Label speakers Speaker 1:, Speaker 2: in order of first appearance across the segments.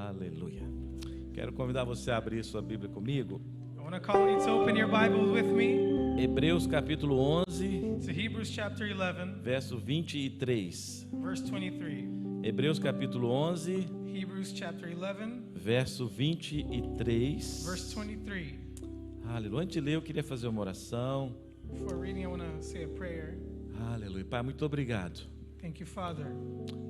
Speaker 1: Aleluia. Quero convidar você a abrir sua Bíblia comigo.
Speaker 2: I want to call you to open your Bible with me
Speaker 1: Hebreus capítulo 11,
Speaker 2: to Hebrews chapter 11,
Speaker 1: verso 23.
Speaker 2: verse 23.
Speaker 1: Hebreus capítulo 11,
Speaker 2: Hebrews chapter 11,
Speaker 1: verso 23.
Speaker 2: verse 23.
Speaker 1: Aleluia. Antes de ler, eu queria fazer uma oração.
Speaker 2: Before reading, I want to say a prayer.
Speaker 1: Aleluia. Pai, muito obrigado
Speaker 2: Thank you, Father,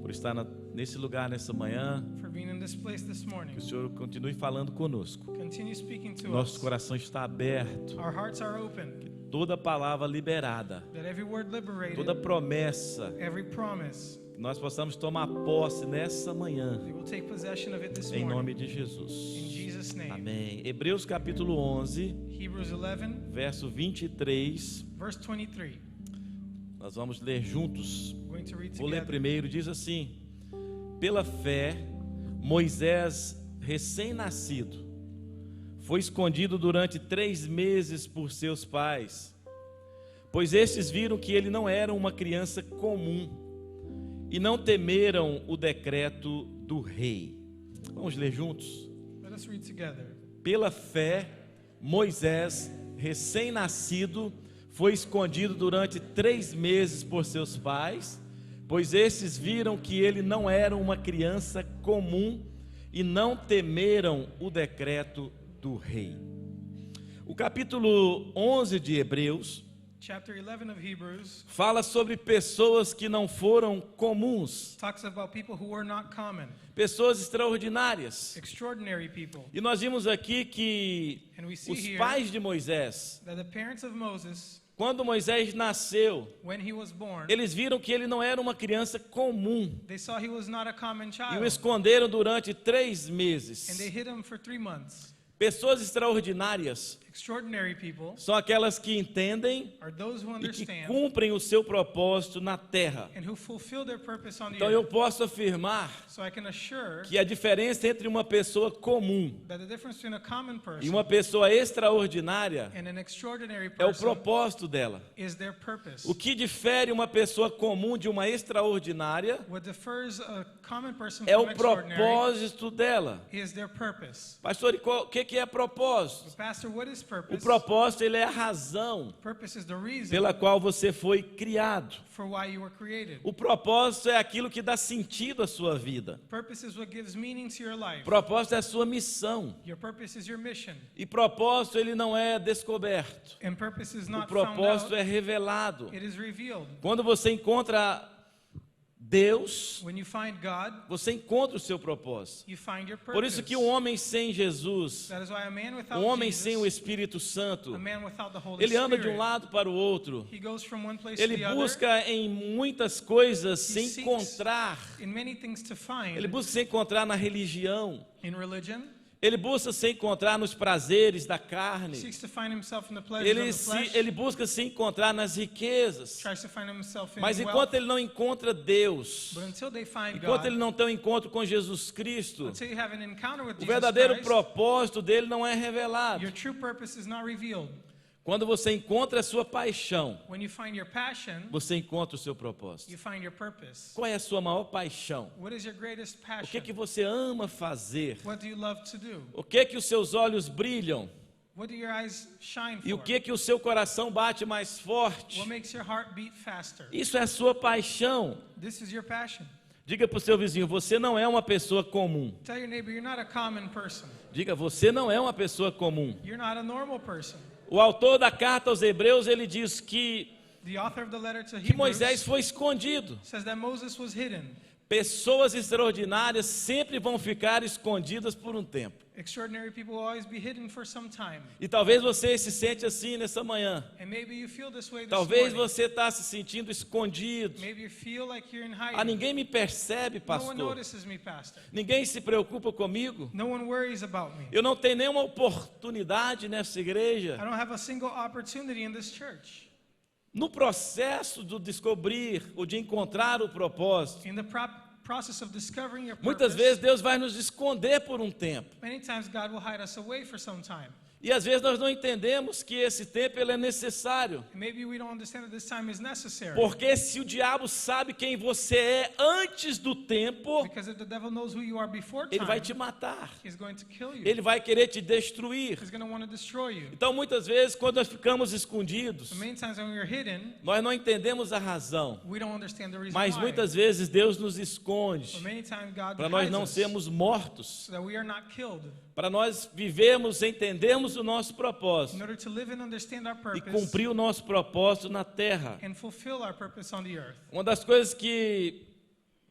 Speaker 1: por estar nesse lugar nessa manhã.
Speaker 2: for being in this place this
Speaker 1: Que
Speaker 2: morning.
Speaker 1: o Senhor continue falando conosco.
Speaker 2: Continue speaking to
Speaker 1: Nosso
Speaker 2: us.
Speaker 1: coração está aberto.
Speaker 2: Our hearts are open,
Speaker 1: Toda palavra liberada,
Speaker 2: that every word liberated,
Speaker 1: toda promessa,
Speaker 2: every promise,
Speaker 1: que nós possamos tomar posse nessa manhã,
Speaker 2: we will take possession of it this
Speaker 1: em nome
Speaker 2: morning.
Speaker 1: de Jesus.
Speaker 2: In Jesus' name.
Speaker 1: Amém. Hebreus capítulo 11,
Speaker 2: Hebrews 11,
Speaker 1: verso 23.
Speaker 2: verse 23.
Speaker 1: Nós vamos ler juntos.
Speaker 2: We're going to read
Speaker 1: Vou ler
Speaker 2: together.
Speaker 1: primeiro. Diz assim: pela fé, Moisés, recém-nascido, foi escondido durante 3 meses por seus pais, pois estes viram que ele não era uma criança comum e não temeram o decreto do rei. Vamos ler juntos?
Speaker 2: Let us read together.
Speaker 1: Pela fé, Moisés, recém-nascido, foi escondido durante 3 meses por seus pais, pois estes viram que ele não era uma criança comum e não temeram o decreto do rei. O capítulo 11 de Hebreus
Speaker 2: Chapter 11 of Hebrews
Speaker 1: fala sobre pessoas que não foram comuns,
Speaker 2: talks about people who were not common,
Speaker 1: pessoas extraordinárias.
Speaker 2: extraordinary people.
Speaker 1: E nós vimos aqui que
Speaker 2: And we see
Speaker 1: os
Speaker 2: here
Speaker 1: pais de Moisés,
Speaker 2: that the parents of Moses,
Speaker 1: quando Moisés nasceu,
Speaker 2: when he was born,
Speaker 1: eles viram que ele não era uma criança comum
Speaker 2: they saw he was not a common
Speaker 1: e
Speaker 2: child,
Speaker 1: o esconderam durante 3
Speaker 2: and
Speaker 1: meses.
Speaker 2: they hid him for 3 months.
Speaker 1: Pessoas extraordinárias
Speaker 2: Extraordinary people
Speaker 1: são aquelas que entendem
Speaker 2: are those who
Speaker 1: e que
Speaker 2: understand
Speaker 1: cumprem o seu propósito na terra.
Speaker 2: and who fulfill their purpose on the
Speaker 1: Então eu
Speaker 2: earth.
Speaker 1: posso afirmar
Speaker 2: So I can assure
Speaker 1: que a diferença entre uma pessoa comum
Speaker 2: that the difference between a common
Speaker 1: e
Speaker 2: person
Speaker 1: uma pessoa extraordinária
Speaker 2: and an extraordinary
Speaker 1: é o
Speaker 2: person
Speaker 1: propósito dela.
Speaker 2: is their purpose.
Speaker 1: O que difere uma pessoa comum de uma extraordinária
Speaker 2: What differs a common person
Speaker 1: é
Speaker 2: from
Speaker 1: o
Speaker 2: extraordinary
Speaker 1: propósito dela.
Speaker 2: is their purpose.
Speaker 1: Pastor, e o que é propósito?
Speaker 2: But Pastor, what is
Speaker 1: O
Speaker 2: purpose?
Speaker 1: propósito, ele é a razão
Speaker 2: Purpose is the reason
Speaker 1: pela qual você foi criado.
Speaker 2: for why you were created.
Speaker 1: O propósito é aquilo que dá sentido à sua vida.
Speaker 2: Purpose is what gives meaning to your life.
Speaker 1: O propósito é a sua missão.
Speaker 2: Your purpose is your mission.
Speaker 1: E propósito, ele não é descoberto.
Speaker 2: And purpose is
Speaker 1: O
Speaker 2: not found
Speaker 1: propósito
Speaker 2: out,
Speaker 1: é revelado.
Speaker 2: it is revealed.
Speaker 1: Quando você encontra Deus,
Speaker 2: When you find God,
Speaker 1: você encontra o seu propósito.
Speaker 2: you find your purpose.
Speaker 1: Por isso que um homem sem Jesus,
Speaker 2: That is why a man without
Speaker 1: um homem
Speaker 2: Jesus,
Speaker 1: sem o Espírito Santo,
Speaker 2: a man without the Holy
Speaker 1: ele anda de um
Speaker 2: Spirit,
Speaker 1: lado para o outro.
Speaker 2: he goes from one place to
Speaker 1: Ele
Speaker 2: the other,
Speaker 1: busca em muitas coisas se
Speaker 2: seeks
Speaker 1: encontrar.
Speaker 2: in many things to find
Speaker 1: Ele busca se encontrar na religião.
Speaker 2: in religion.
Speaker 1: Ele busca se encontrar nos prazeres da carne.
Speaker 2: Seeks to find himself in the pleasures of the flesh.
Speaker 1: Ele busca se encontrar nas riquezas.
Speaker 2: Tries to find himself in
Speaker 1: Mas
Speaker 2: wealth.
Speaker 1: enquanto ele não encontra Deus,
Speaker 2: But until they find
Speaker 1: enquanto
Speaker 2: God,
Speaker 1: ele não tem um encontro com Jesus Cristo,
Speaker 2: until you have an encounter with
Speaker 1: o
Speaker 2: Jesus
Speaker 1: verdadeiro
Speaker 2: Christ,
Speaker 1: propósito dele não é revelado.
Speaker 2: your true purpose is not revealed.
Speaker 1: Quando você encontra a sua paixão,
Speaker 2: When you find your passion,
Speaker 1: você encontra o seu propósito.
Speaker 2: you find your purpose.
Speaker 1: Qual é a sua maior paixão?
Speaker 2: What is your greatest
Speaker 1: O
Speaker 2: passion?
Speaker 1: que você ama fazer?
Speaker 2: What do you love to do?
Speaker 1: O que os seus olhos brilham?
Speaker 2: What do your eyes shine
Speaker 1: E o
Speaker 2: for?
Speaker 1: que o seu coração bate mais forte?
Speaker 2: What makes your heart beat faster?
Speaker 1: Isso é a sua paixão.
Speaker 2: This is your passion.
Speaker 1: Diga para o seu vizinho, você não é uma pessoa comum.
Speaker 2: Tell your neighbor you're not a common person.
Speaker 1: Diga, você não é uma pessoa comum.
Speaker 2: You're not a normal person.
Speaker 1: O autor da carta aos Hebreus, ele diz que
Speaker 2: The author of the letter to
Speaker 1: Moisés
Speaker 2: Hebrews
Speaker 1: foi escondido.
Speaker 2: says that Moses was hidden.
Speaker 1: Pessoas extraordinárias sempre vão ficar escondidas por um tempo.
Speaker 2: Extraordinary people will always be hidden for some time.
Speaker 1: E talvez você se sente assim nessa manhã.
Speaker 2: And maybe you feel this way this
Speaker 1: Talvez
Speaker 2: morning.
Speaker 1: você está se sentindo escondido.
Speaker 2: Maybe you feel like you're in hiding.
Speaker 1: Ah, ninguém me percebe,
Speaker 2: No one
Speaker 1: pastor.
Speaker 2: notices me, pastor.
Speaker 1: Ninguém se preocupa comigo.
Speaker 2: No one worries about me.
Speaker 1: Eu não tenho nenhuma oportunidade nessa
Speaker 2: I
Speaker 1: igreja.
Speaker 2: don't have a single opportunity in this church.
Speaker 1: No processo de descobrir ou de encontrar o propósito,
Speaker 2: In the process of discovering your
Speaker 1: muitas
Speaker 2: purpose,
Speaker 1: vezes Deus vai nos esconder por um tempo.
Speaker 2: many times God will hide us away for some time.
Speaker 1: E às vezes nós não entendemos que esse tempo ele é necessário.
Speaker 2: And maybe we don't understand that this time is necessary.
Speaker 1: Porque se o diabo sabe quem você é antes do tempo,
Speaker 2: Because if the devil knows who you are before
Speaker 1: ele vai
Speaker 2: time,
Speaker 1: te matar.
Speaker 2: he's going to kill you.
Speaker 1: Ele vai querer te destruir.
Speaker 2: He's going to want to destroy you.
Speaker 1: Então muitas vezes quando nós ficamos escondidos,
Speaker 2: So many times when we are hidden,
Speaker 1: nós não entendemos a razão.
Speaker 2: we don't understand the reason
Speaker 1: Mas
Speaker 2: why.
Speaker 1: muitas vezes Deus nos esconde
Speaker 2: But many times God
Speaker 1: para nós
Speaker 2: hides
Speaker 1: não
Speaker 2: us
Speaker 1: sermos mortos,
Speaker 2: so that we are not killed.
Speaker 1: para nós vivermos e entendermos o nosso
Speaker 2: In
Speaker 1: propósito
Speaker 2: order to live and understand our
Speaker 1: e
Speaker 2: purpose
Speaker 1: cumprir o nosso propósito na terra.
Speaker 2: and fulfill our purpose on the earth.
Speaker 1: Uma das coisas que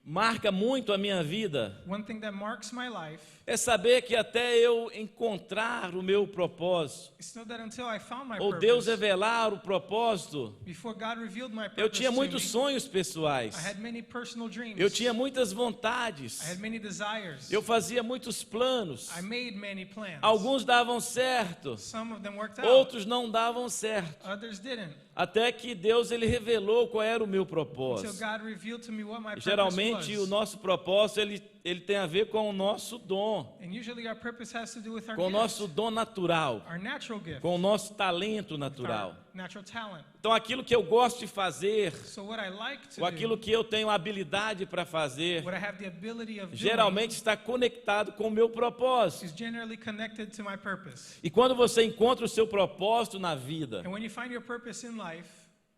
Speaker 1: marca muito a minha vida
Speaker 2: One thing that marks my life
Speaker 1: é saber que até eu encontrar o meu propósito,
Speaker 2: is to know that until I found my
Speaker 1: ou Deus
Speaker 2: purpose,
Speaker 1: revelar o propósito,
Speaker 2: before God revealed my
Speaker 1: eu
Speaker 2: purpose
Speaker 1: tinha
Speaker 2: to
Speaker 1: muitos
Speaker 2: me,
Speaker 1: sonhos
Speaker 2: I
Speaker 1: pessoais,
Speaker 2: had many personal dreams.
Speaker 1: eu tinha muitas vontades,
Speaker 2: I had many desires.
Speaker 1: eu fazia muitos planos,
Speaker 2: I made many plans.
Speaker 1: alguns davam certo,
Speaker 2: Some of them worked out.
Speaker 1: outros não davam certo,
Speaker 2: Others didn't.
Speaker 1: até que Deus ele revelou qual era o meu
Speaker 2: Until
Speaker 1: propósito.
Speaker 2: God revealed to me what my purpose
Speaker 1: Geralmente o
Speaker 2: was.
Speaker 1: nosso propósito ele tem a ver com o nosso dom,
Speaker 2: And usually our purpose has to do with our
Speaker 1: com o
Speaker 2: gift,
Speaker 1: nosso dom natural,
Speaker 2: our natural gift,
Speaker 1: com o nosso talento
Speaker 2: our
Speaker 1: natural.
Speaker 2: natural talent.
Speaker 1: Então aquilo que eu gosto de fazer,
Speaker 2: So what I like to
Speaker 1: ou aquilo
Speaker 2: do,
Speaker 1: que eu tenho habilidade para fazer,
Speaker 2: what I have the ability of
Speaker 1: geralmente está conectado com o meu
Speaker 2: doing,
Speaker 1: propósito.
Speaker 2: is generally connected to my purpose.
Speaker 1: E quando você encontra o seu propósito na vida,
Speaker 2: And when you find your purpose in life,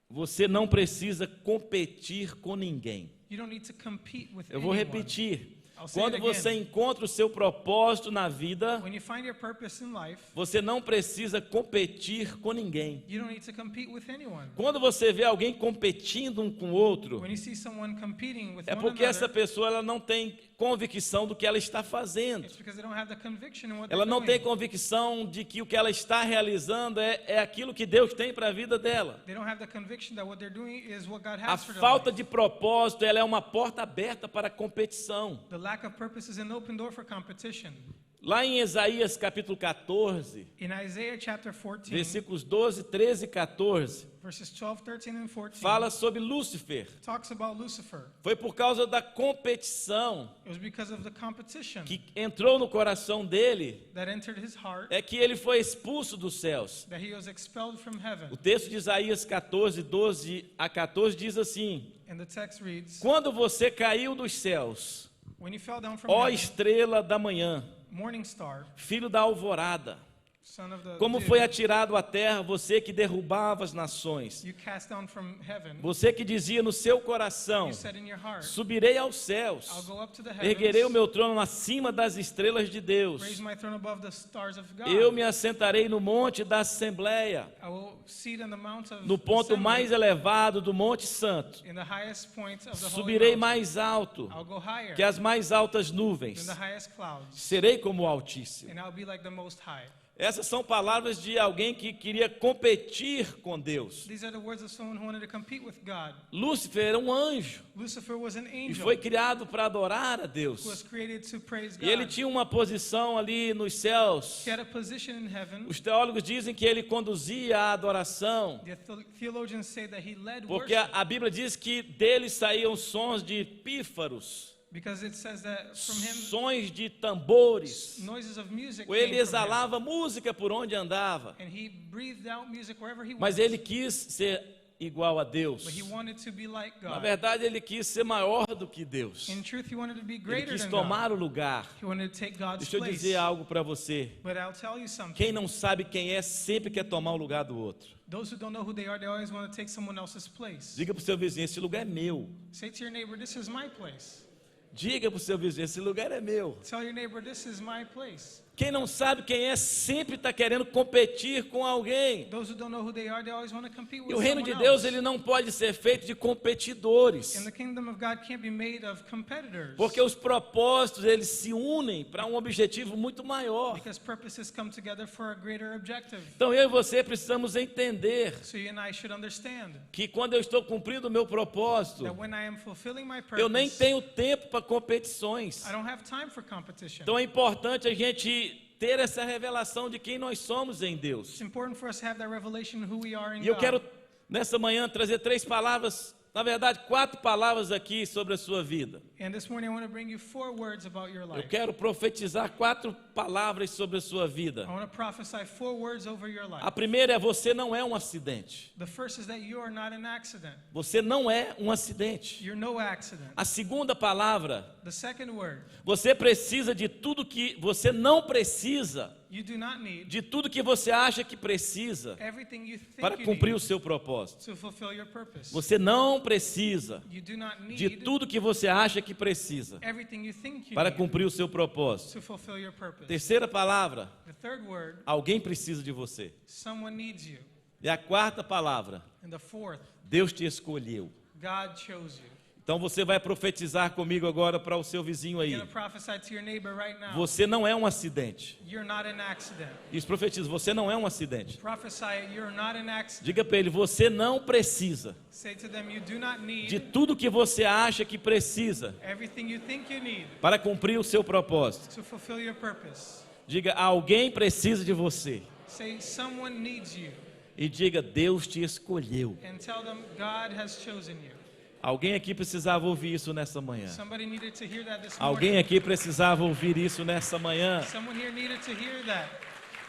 Speaker 1: você não precisa competir com ninguém.
Speaker 2: you don't need to compete with
Speaker 1: Eu vou
Speaker 2: anyone.
Speaker 1: repetir.
Speaker 2: I'll say it
Speaker 1: Quando você
Speaker 2: again.
Speaker 1: encontra o seu propósito na vida,
Speaker 2: When you find your purpose in life,
Speaker 1: você não precisa competir com ninguém.
Speaker 2: you don't need to compete with anyone.
Speaker 1: Quando você vê alguém competindo um com o outro,
Speaker 2: When you see someone competing with
Speaker 1: é
Speaker 2: one
Speaker 1: porque essa
Speaker 2: another,
Speaker 1: pessoa ela não tem convicção do que ela está fazendo.
Speaker 2: it's because they don't have the conviction in what
Speaker 1: Ela
Speaker 2: they're
Speaker 1: não tem
Speaker 2: doing.
Speaker 1: convicção de que o que ela está realizando é aquilo que Deus tem para a vida dela.
Speaker 2: They don't have the conviction that what they're doing is what God
Speaker 1: A
Speaker 2: has for their
Speaker 1: falta
Speaker 2: life.
Speaker 1: de propósito, ela é uma porta aberta para a competição.
Speaker 2: The lack of purpose is an open door for competition.
Speaker 1: Lá em Isaías capítulo 14,
Speaker 2: In Isaiah chapter 14,
Speaker 1: versículos 12, 13 e 14,
Speaker 2: verses 12, 13, and 14,
Speaker 1: fala sobre Lúcifer.
Speaker 2: talks about Lucifer.
Speaker 1: Foi por causa da competição
Speaker 2: It was because of the competition
Speaker 1: que entrou no coração dele,
Speaker 2: that entered his heart
Speaker 1: é que ele foi expulso dos céus.
Speaker 2: that he was expelled from heaven.
Speaker 1: O texto de Isaías 14, 12 a 14 diz assim:
Speaker 2: And the text reads,
Speaker 1: Quando você caiu dos céus,
Speaker 2: when you fell down from
Speaker 1: ó
Speaker 2: heaven,
Speaker 1: estrela da manhã,
Speaker 2: morning star,
Speaker 1: filho da alvorada,
Speaker 2: son of the
Speaker 1: como
Speaker 2: dew,
Speaker 1: foi atirado à terra você que derrubava as nações,
Speaker 2: you cast down from heaven,
Speaker 1: você que dizia no seu coração:
Speaker 2: you said in your heart,
Speaker 1: subirei aos
Speaker 2: I'll
Speaker 1: céus,
Speaker 2: go up to the
Speaker 1: erguerei o
Speaker 2: heavens,
Speaker 1: meu trono acima das estrelas de Deus,
Speaker 2: raise my throne above the stars of God.
Speaker 1: eu me assentarei no monte da Assembleia,
Speaker 2: I will sit on the mount of
Speaker 1: no ponto
Speaker 2: assembly,
Speaker 1: mais elevado do Monte Santo,
Speaker 2: in the highest point of the holy
Speaker 1: subirei
Speaker 2: mountain.
Speaker 1: mais alto
Speaker 2: I'll go higher
Speaker 1: que as mais altas
Speaker 2: than
Speaker 1: nuvens,
Speaker 2: the highest clouds,
Speaker 1: serei como o Altíssimo.
Speaker 2: and I'll be like the Most High.
Speaker 1: Essas são palavras de alguém que queria competir com Deus.
Speaker 2: These are the words of someone who wanted to compete with God.
Speaker 1: Lúcifer era um anjo
Speaker 2: Lucifer was an
Speaker 1: e
Speaker 2: angel
Speaker 1: foi criado para adorar a
Speaker 2: who was
Speaker 1: Deus.
Speaker 2: created to praise
Speaker 1: E ele
Speaker 2: God.
Speaker 1: tinha uma posição ali nos céus.
Speaker 2: He had a position in heaven.
Speaker 1: Os teólogos dizem que ele conduzia a adoração,
Speaker 2: The theologians say that he led
Speaker 1: porque
Speaker 2: worship
Speaker 1: a Bíblia diz que dele saíam sons de pífaros,
Speaker 2: because it says that from him
Speaker 1: sons de tambores.
Speaker 2: noises of music
Speaker 1: Ele
Speaker 2: came from him.
Speaker 1: exalava música por onde andava,
Speaker 2: And he breathed out music wherever he
Speaker 1: mas
Speaker 2: went.
Speaker 1: ele quis ser igual a Deus.
Speaker 2: But he wanted to be like
Speaker 1: Na
Speaker 2: God.
Speaker 1: verdade, ele quis ser maior do que Deus.
Speaker 2: In truth, he wanted to be
Speaker 1: Ele
Speaker 2: greater
Speaker 1: quis
Speaker 2: than
Speaker 1: tomar
Speaker 2: God.
Speaker 1: o lugar.
Speaker 2: He wanted to take God's
Speaker 1: Deixa eu
Speaker 2: place.
Speaker 1: dizer algo para você.
Speaker 2: But I'll tell you something.
Speaker 1: Quem não sabe quem é, sempre quer tomar o lugar do outro.
Speaker 2: Those who don't know who they always want to take someone else's place.
Speaker 1: Diga para o seu vizinho, esse lugar é meu.
Speaker 2: Say to your neighbor, this is my place.
Speaker 1: Diga para o seu vizinho, esse lugar é meu.
Speaker 2: Tell your neighbor, this is my place.
Speaker 1: Quem não sabe quem é, sempre está querendo competir com alguém.
Speaker 2: Those who don't know who they always want to compete with
Speaker 1: E o reino de
Speaker 2: someone
Speaker 1: Deus,
Speaker 2: else.
Speaker 1: ele não pode ser feito de competidores.
Speaker 2: And the kingdom of God can't be made of competitors.
Speaker 1: Porque os propósitos, eles se unem para um objetivo muito maior.
Speaker 2: Because purposes come together for a greater objective.
Speaker 1: Então eu e você precisamos entender
Speaker 2: So you and I should understand
Speaker 1: que quando eu estou cumprindo o meu propósito,
Speaker 2: that when I am fulfilling my
Speaker 1: eu nem
Speaker 2: purpose,
Speaker 1: tenho tempo para competições.
Speaker 2: I don't have time for competition.
Speaker 1: Então é importante a gente ter essa revelação de quem nós somos em Deus.
Speaker 2: It's important for us to have that revelation of who we are in
Speaker 1: E eu
Speaker 2: God.
Speaker 1: quero, nessa manhã, trazer 3 palavras na verdade, 4 palavras aqui sobre a sua vida.
Speaker 2: And this morning I want to bring you 4 words about your
Speaker 1: Eu
Speaker 2: life.
Speaker 1: quero profetizar 4 palavras sobre a sua vida.
Speaker 2: I want to prophesy 4 words over your life.
Speaker 1: A primeira é: você não é um acidente.
Speaker 2: The first is that you are not an accident.
Speaker 1: Você não é um acidente.
Speaker 2: You're no accident.
Speaker 1: A segunda palavra:
Speaker 2: The second word,
Speaker 1: você precisa de tudo que você não precisa,
Speaker 2: you do not need
Speaker 1: de tudo que você acha que precisa
Speaker 2: everything you think
Speaker 1: para
Speaker 2: you
Speaker 1: cumprir o
Speaker 2: need
Speaker 1: seu propósito.
Speaker 2: to fulfill your purpose.
Speaker 1: Você não precisa
Speaker 2: You do not
Speaker 1: de
Speaker 2: need
Speaker 1: tudo que você acha que precisa
Speaker 2: everything you think you
Speaker 1: para
Speaker 2: need
Speaker 1: cumprir o seu propósito.
Speaker 2: to fulfill your purpose.
Speaker 1: Terceira palavra:
Speaker 2: The third word,
Speaker 1: alguém precisa de você.
Speaker 2: someone needs you.
Speaker 1: E a quarta palavra:
Speaker 2: And the fourth,
Speaker 1: Deus te escolheu.
Speaker 2: God chose you.
Speaker 1: Então você vai profetizar comigo agora para o seu vizinho aí.
Speaker 2: You're going to prophesy to your neighbor right now.
Speaker 1: Você não é um acidente.
Speaker 2: You're not an accident.
Speaker 1: Isso, profetiza: você não é um acidente.
Speaker 2: Prophesy, you're not an accident.
Speaker 1: Diga para ele: você não precisa
Speaker 2: Say to them, you do not
Speaker 1: de
Speaker 2: need
Speaker 1: tudo que você acha que precisa
Speaker 2: everything you think you need
Speaker 1: para cumprir o seu propósito.
Speaker 2: to fulfill your purpose.
Speaker 1: Diga: alguém precisa de você.
Speaker 2: Say, someone needs you.
Speaker 1: E diga: Deus te escolheu.
Speaker 2: And tell them, God has chosen you.
Speaker 1: Alguém aqui precisava ouvir isso nessa manhã.
Speaker 2: Somebody needed to hear that this
Speaker 1: Alguém
Speaker 2: morning.
Speaker 1: aqui precisava ouvir isso nessa manhã.
Speaker 2: Someone here needed to hear that.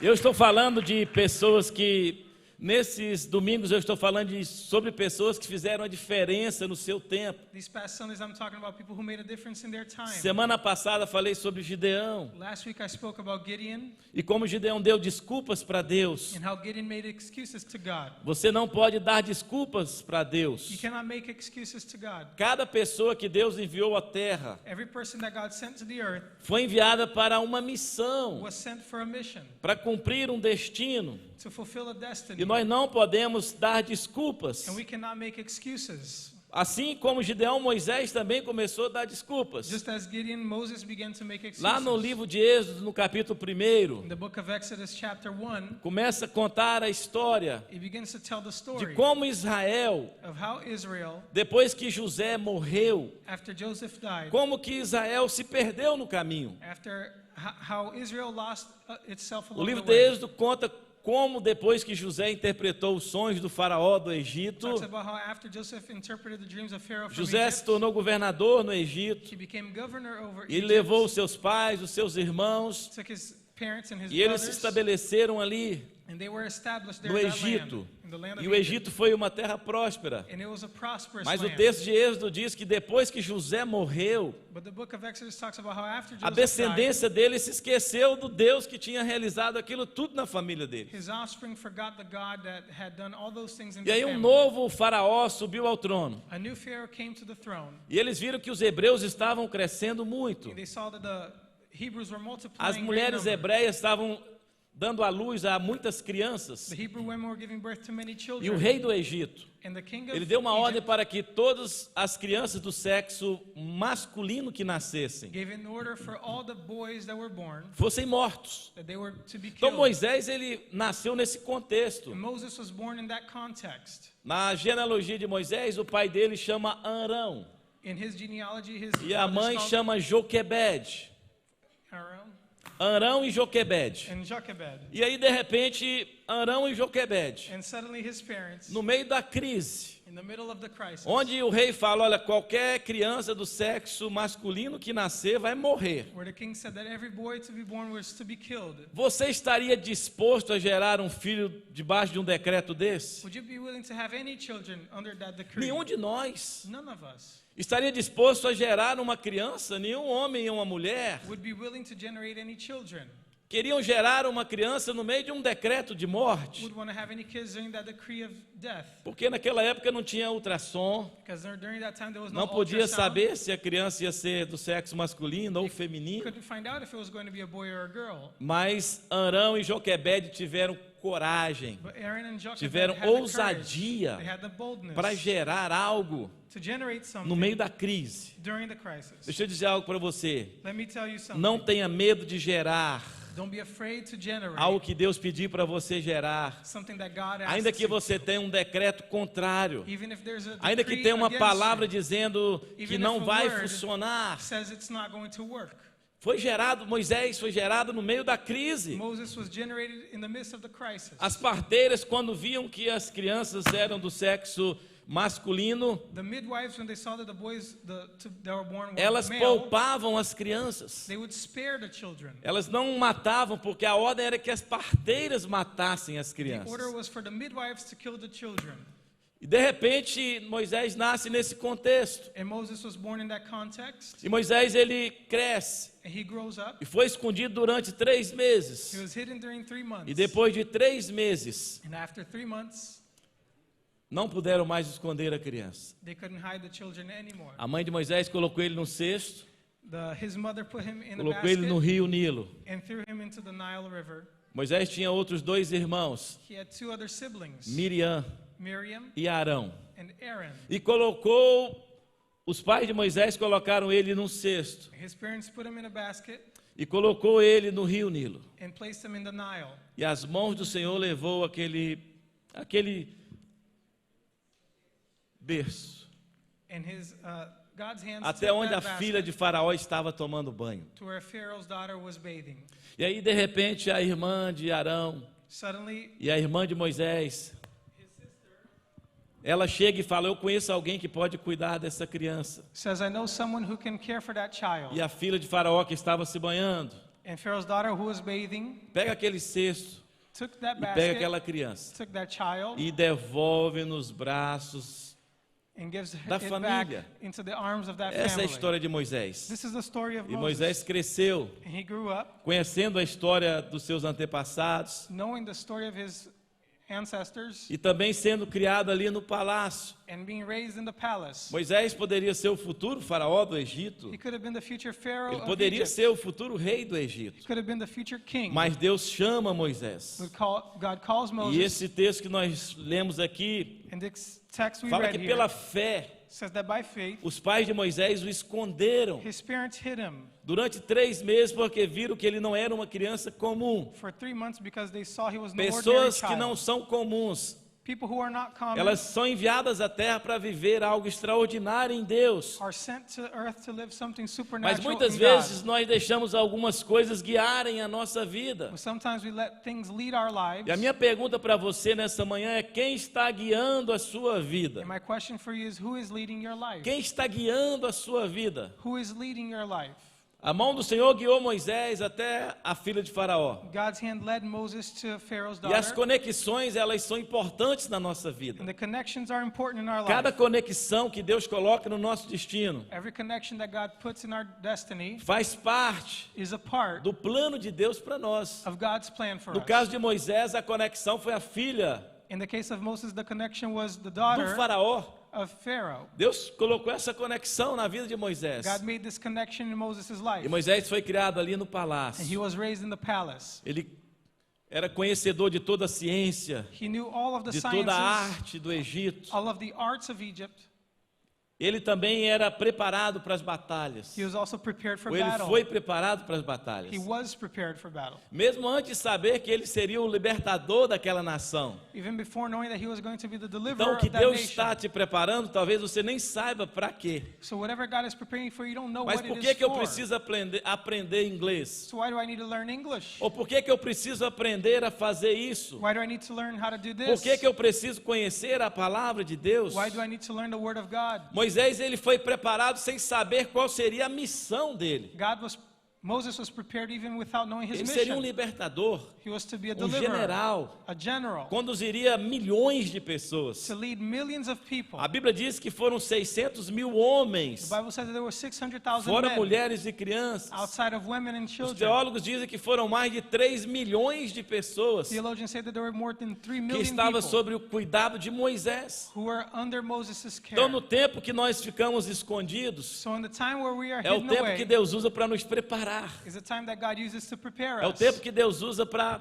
Speaker 1: Eu estou falando de pessoas que, nesses domingos, eu estou falando sobre pessoas que fizeram a diferença no seu tempo.
Speaker 2: These past Sundays, I'm talking about people who made a difference in their time.
Speaker 1: Semana passada falei sobre Gideão
Speaker 2: Last week, I spoke about Gideon
Speaker 1: e como Gideão deu desculpas para Deus.
Speaker 2: and how Gideon made excuses to God.
Speaker 1: Você não pode dar desculpas para
Speaker 2: You
Speaker 1: Deus.
Speaker 2: cannot make excuses to God.
Speaker 1: Cada pessoa que Deus enviou à terra
Speaker 2: Every person that God sent to the earth
Speaker 1: foi enviada para uma missão,
Speaker 2: was sent for a mission,
Speaker 1: para cumprir um destino.
Speaker 2: to fulfill a
Speaker 1: E
Speaker 2: destiny.
Speaker 1: nós não podemos dar desculpas.
Speaker 2: And we cannot make excuses.
Speaker 1: Assim como Gideão, Moisés também começou a dar desculpas.
Speaker 2: Just as Gideon, Moses began to make excuses.
Speaker 1: Lá no livro de Êxodo, no capítulo 1,
Speaker 2: In the book of Exodus chapter 1,
Speaker 1: começa a contar a história
Speaker 2: it begins to tell the
Speaker 1: de
Speaker 2: story
Speaker 1: como Israel,
Speaker 2: of how Israel,
Speaker 1: depois que José morreu,
Speaker 2: after Joseph died,
Speaker 1: como que Israel se perdeu no caminho.
Speaker 2: after how Israel lost itself
Speaker 1: O
Speaker 2: along
Speaker 1: livro
Speaker 2: the
Speaker 1: de
Speaker 2: way.
Speaker 1: Êxodo conta como depois que José interpretou os sonhos do faraó do Egito,
Speaker 2: Talks about how after Joseph interpreted the dreams of Pharaoh from
Speaker 1: José se
Speaker 2: Egypt,
Speaker 1: tornou governador no Egito.
Speaker 2: he became governor over
Speaker 1: E ele
Speaker 2: Egypt,
Speaker 1: levou os seus pais, os seus irmãos,
Speaker 2: took his parents and his
Speaker 1: e eles se
Speaker 2: brothers,
Speaker 1: estabeleceram ali
Speaker 2: and they were established there
Speaker 1: no
Speaker 2: in that
Speaker 1: Egito.
Speaker 2: land, in the land of
Speaker 1: E o
Speaker 2: Egypt.
Speaker 1: Egito foi uma terra próspera.
Speaker 2: And it was a prosperous
Speaker 1: Mas o
Speaker 2: land.
Speaker 1: texto de Êxodo diz que depois que José morreu,
Speaker 2: But the book of Exodus talks about how after
Speaker 1: a
Speaker 2: Joseph died,
Speaker 1: descendência dele se esqueceu do Deus que tinha realizado aquilo tudo na família dele.
Speaker 2: his offspring forgot the God that had done all those things in
Speaker 1: E
Speaker 2: the
Speaker 1: aí
Speaker 2: family.
Speaker 1: novo faraó subiu ao trono.
Speaker 2: A new Pharaoh came to the throne,
Speaker 1: E eles viram que os hebreus estavam crescendo muito.
Speaker 2: and they saw that the Hebrews were multiplying.
Speaker 1: As
Speaker 2: great
Speaker 1: mulheres
Speaker 2: number.
Speaker 1: hebreias estavam dando à luz a muitas crianças.
Speaker 2: The Hebrew women were giving birth to many
Speaker 1: E
Speaker 2: children.
Speaker 1: o rei do Egito,
Speaker 2: And the king of
Speaker 1: ele deu uma ordem
Speaker 2: Egypt
Speaker 1: para que todas as crianças do sexo masculino que nascessem
Speaker 2: gave an order for all the boys that were born
Speaker 1: fossem mortos.
Speaker 2: that they were to be
Speaker 1: Então
Speaker 2: killed.
Speaker 1: Moisés, ele nasceu nesse contexto.
Speaker 2: And Moses was born in that context.
Speaker 1: Na genealogia de Moisés, o pai dele chama Arão
Speaker 2: In his genealogy, his
Speaker 1: e a
Speaker 2: father's
Speaker 1: mãe
Speaker 2: called
Speaker 1: chama Joquebede.
Speaker 2: Aaron
Speaker 1: Arão e Joquebede.
Speaker 2: and Jochebed.
Speaker 1: E aí, de repente, Arão e Joquebede,
Speaker 2: And suddenly his parents,
Speaker 1: no meio da crise,
Speaker 2: in the middle of the crisis,
Speaker 1: onde o rei fala: olha, qualquer criança do sexo masculino que nascer vai morrer.
Speaker 2: where the king said that every boy to be born was to be killed.
Speaker 1: Você estaria disposto a gerar um filho debaixo de um decreto desse?
Speaker 2: Would you be willing to have any children under that decree?
Speaker 1: Nenhum de nós.
Speaker 2: None of us
Speaker 1: Estaria disposto a gerar uma criança? Nenhum homem e uma mulher
Speaker 2: would be willing to generate any children.
Speaker 1: queriam gerar uma criança no meio de um decreto de morte.
Speaker 2: Would want to have any kids during that decree of death.
Speaker 1: Porque naquela época não tinha ultrassom,
Speaker 2: Because during that time there was no
Speaker 1: não podia
Speaker 2: ultrasound.
Speaker 1: saber se a criança ia ser do sexo masculino ou feminino.
Speaker 2: Couldn't find out if it was going to be a boy or a girl.
Speaker 1: Mas Arão e Joquebede tiveram coragem,
Speaker 2: But Aaron and Jochebed
Speaker 1: tiveram
Speaker 2: had the courage,
Speaker 1: ousadia
Speaker 2: they had the boldness
Speaker 1: para gerar algo
Speaker 2: to generate something
Speaker 1: no meio da crise.
Speaker 2: during the crisis.
Speaker 1: Deixa eu dizer algo para você.
Speaker 2: Let me tell you something.
Speaker 1: Não tenha medo de gerar
Speaker 2: Don't be afraid to generate
Speaker 1: algo que Deus pediu para você gerar.
Speaker 2: something that God asks
Speaker 1: Ainda que
Speaker 2: you
Speaker 1: você
Speaker 2: to.
Speaker 1: tenha um decreto contrário.
Speaker 2: Even if there's a
Speaker 1: Ainda que
Speaker 2: decree
Speaker 1: tenha uma
Speaker 2: against
Speaker 1: palavra
Speaker 2: you,
Speaker 1: dizendo que
Speaker 2: Even
Speaker 1: não
Speaker 2: if a
Speaker 1: vai
Speaker 2: word
Speaker 1: funcionar.
Speaker 2: says it's not going to work.
Speaker 1: Moisés foi gerado no meio da crise.
Speaker 2: Moses was generated in the midst of the crisis.
Speaker 1: As parteiras, quando viam que as crianças eram do sexo masculino,
Speaker 2: The midwives, when they saw that the boys that were born were
Speaker 1: elas
Speaker 2: male,
Speaker 1: poupavam as crianças.
Speaker 2: they would spare the children.
Speaker 1: Elas não matavam, porque a ordem era que as parteiras matassem as
Speaker 2: The order
Speaker 1: crianças.
Speaker 2: was for the midwives to kill the children.
Speaker 1: E de repente Moisés nasce nesse contexto.
Speaker 2: And Moses was born in that context.
Speaker 1: E Moisés, ele cresce
Speaker 2: And he grows up.
Speaker 1: e foi escondido durante 3 meses.
Speaker 2: He was hidden during 3 months.
Speaker 1: E depois de 3 meses,
Speaker 2: And after 3 months,
Speaker 1: não puderam mais esconder a criança.
Speaker 2: they couldn't hide the children anymore.
Speaker 1: A mãe de Moisés colocou ele num cesto,
Speaker 2: His mother put him in a
Speaker 1: colocou
Speaker 2: basket
Speaker 1: ele no rio Nilo.
Speaker 2: and threw him into the Nile River.
Speaker 1: Moisés tinha outros 2 irmãos,
Speaker 2: He had 2 other siblings,
Speaker 1: Miriam
Speaker 2: Miriam
Speaker 1: e Arão.
Speaker 2: and Aaron.
Speaker 1: E os pais de Moisés colocaram ele num cesto
Speaker 2: His parents put him in a basket
Speaker 1: e colocou ele no rio Nilo.
Speaker 2: and placed him in the Nile.
Speaker 1: E as mãos do Senhor levou aquele berço
Speaker 2: And God's hands
Speaker 1: até
Speaker 2: took
Speaker 1: onde a
Speaker 2: that
Speaker 1: filha de
Speaker 2: basket
Speaker 1: Faraó estava tomando banho.
Speaker 2: to where Pharaoh's daughter was bathing.
Speaker 1: E aí, de repente, a irmã de Arão
Speaker 2: Suddenly,
Speaker 1: e a irmã de Moisés, ela chega e fala: eu conheço alguém que pode cuidar dessa criança.
Speaker 2: says, I know someone who can care for that child.
Speaker 1: E a filha de Faraó, que estava se banhando,
Speaker 2: And Pharaoh's daughter, who was bathing,
Speaker 1: pega aquele cesto
Speaker 2: took that
Speaker 1: e pega
Speaker 2: basket,
Speaker 1: aquela criança
Speaker 2: took that child,
Speaker 1: e devolve nos braços.
Speaker 2: and gives
Speaker 1: da
Speaker 2: it
Speaker 1: família.
Speaker 2: back into the arms of that
Speaker 1: Essa é a
Speaker 2: family.
Speaker 1: história de Moisés.
Speaker 2: This is the story of
Speaker 1: E
Speaker 2: Moses.
Speaker 1: Moisés cresceu,
Speaker 2: And he grew up
Speaker 1: conhecendo a história dos seus antepassados
Speaker 2: knowing the story of his ancestors
Speaker 1: e também sendo criado ali no palácio.
Speaker 2: and being raised in the palace.
Speaker 1: Moisés poderia ser o futuro faraó do Egito.
Speaker 2: He could have been the future Pharaoh
Speaker 1: Ele
Speaker 2: of
Speaker 1: poderia
Speaker 2: Egypt.
Speaker 1: ser o futuro rei do
Speaker 2: He
Speaker 1: Egito.
Speaker 2: could have been the future king.
Speaker 1: Mas Deus chama Moisés.
Speaker 2: God calls
Speaker 1: E
Speaker 2: Moses,
Speaker 1: esse texto que nós lemos aqui
Speaker 2: and this text we
Speaker 1: fala
Speaker 2: read
Speaker 1: que
Speaker 2: here
Speaker 1: pela fé
Speaker 2: says that by faith,
Speaker 1: os pais de Moisés o esconderam
Speaker 2: his parents hid him
Speaker 1: durante 3 meses porque viram que ele não era uma criança comum.
Speaker 2: for 3 months because they saw he was no ordinary
Speaker 1: Pessoas que
Speaker 2: child.
Speaker 1: não são comuns,
Speaker 2: People who are not common
Speaker 1: elas são enviadas à terra para viver algo extraordinário em Deus.
Speaker 2: are sent to earth to live something
Speaker 1: Mas
Speaker 2: supernatural
Speaker 1: muitas
Speaker 2: in
Speaker 1: vezes
Speaker 2: God.
Speaker 1: nós deixamos algumas coisas guiarem a nossa vida.
Speaker 2: But sometimes we let things lead our lives.
Speaker 1: E a minha pergunta para você nessa manhã é: quem está guiando a sua vida?
Speaker 2: And my question for you is, who is leading your life?
Speaker 1: Quem está guiando a sua vida?
Speaker 2: Who is leading your life?
Speaker 1: A mão do Senhor guiou Moisés até a filha de Faraó.
Speaker 2: God's hand led Moses to Pharaoh's
Speaker 1: E as
Speaker 2: daughter.
Speaker 1: conexões, elas são importantes na nossa vida.
Speaker 2: And the connections are important in our
Speaker 1: Cada
Speaker 2: life.
Speaker 1: conexão que Deus coloca no nosso destino
Speaker 2: Every connection that God puts in our destiny
Speaker 1: faz parte
Speaker 2: is a part
Speaker 1: do plano de Deus para nós.
Speaker 2: of God's plan for
Speaker 1: No
Speaker 2: us.
Speaker 1: caso de Moisés, a conexão foi a filha
Speaker 2: In the case of Moses, the connection was the
Speaker 1: do
Speaker 2: daughter
Speaker 1: Faraó.
Speaker 2: of Pharaoh.
Speaker 1: Deus colocou essa conexão na vida de Moisés.
Speaker 2: God made this connection in Moses'
Speaker 1: E
Speaker 2: life.
Speaker 1: Moisés foi criado ali no
Speaker 2: And he
Speaker 1: palácio.
Speaker 2: was raised in the palace.
Speaker 1: Ele era conhecedor de toda a ciência,
Speaker 2: He knew all of the
Speaker 1: de toda a
Speaker 2: sciences,
Speaker 1: arte do Egito.
Speaker 2: all of the arts of Egypt.
Speaker 1: Ele também era preparado para as batalhas.
Speaker 2: He was also prepared for
Speaker 1: Ou ele
Speaker 2: battle.
Speaker 1: foi preparado para as batalhas.
Speaker 2: He was prepared for battle.
Speaker 1: Mesmo antes de saber que ele seria o libertador daquela nação.
Speaker 2: Even before knowing that he was going to be the
Speaker 1: Então,
Speaker 2: deliverer
Speaker 1: o que
Speaker 2: of that
Speaker 1: Deus
Speaker 2: nation.
Speaker 1: está te preparando, talvez você nem saiba para quê.
Speaker 2: So whatever God is preparing for you, don't know
Speaker 1: Mas
Speaker 2: what
Speaker 1: por
Speaker 2: it
Speaker 1: que
Speaker 2: is
Speaker 1: que eu
Speaker 2: for.
Speaker 1: preciso aprender inglês?
Speaker 2: So why do I need to learn English?
Speaker 1: Ou por que que eu preciso aprender a fazer isso?
Speaker 2: Why do I need to learn how to do
Speaker 1: Por
Speaker 2: this?
Speaker 1: que que eu preciso conhecer a palavra de Deus?
Speaker 2: Why do I need to learn the word of God?
Speaker 1: Moisés, ele foi preparado sem saber qual seria a missão dele.
Speaker 2: Moses was prepared even without knowing his
Speaker 1: Ele seria um
Speaker 2: mission.
Speaker 1: libertador,
Speaker 2: He was to be a
Speaker 1: um
Speaker 2: deliverer,
Speaker 1: general,
Speaker 2: a general,
Speaker 1: conduziria milhões de pessoas.
Speaker 2: to lead millions of people.
Speaker 1: A Bíblia diz que foram 600 mil
Speaker 2: The
Speaker 1: homens,
Speaker 2: Bible says that there were 600,000
Speaker 1: fora
Speaker 2: men
Speaker 1: mulheres e crianças.
Speaker 2: outside of women and
Speaker 1: Os
Speaker 2: children.
Speaker 1: teólogos dizem que foram mais de 3 milhões de pessoas
Speaker 2: Theologians say that there were more than 3
Speaker 1: que
Speaker 2: million
Speaker 1: estavam
Speaker 2: people
Speaker 1: sob o cuidado de Moisés.
Speaker 2: who were under Moses' care.
Speaker 1: Então, no tempo que nós ficamos escondidos,
Speaker 2: So in the time where we are
Speaker 1: é o
Speaker 2: hidden
Speaker 1: tempo
Speaker 2: away
Speaker 1: que Deus usa para nos preparar.
Speaker 2: is the time that God uses to prepare
Speaker 1: É o
Speaker 2: us.
Speaker 1: tempo que Deus usa para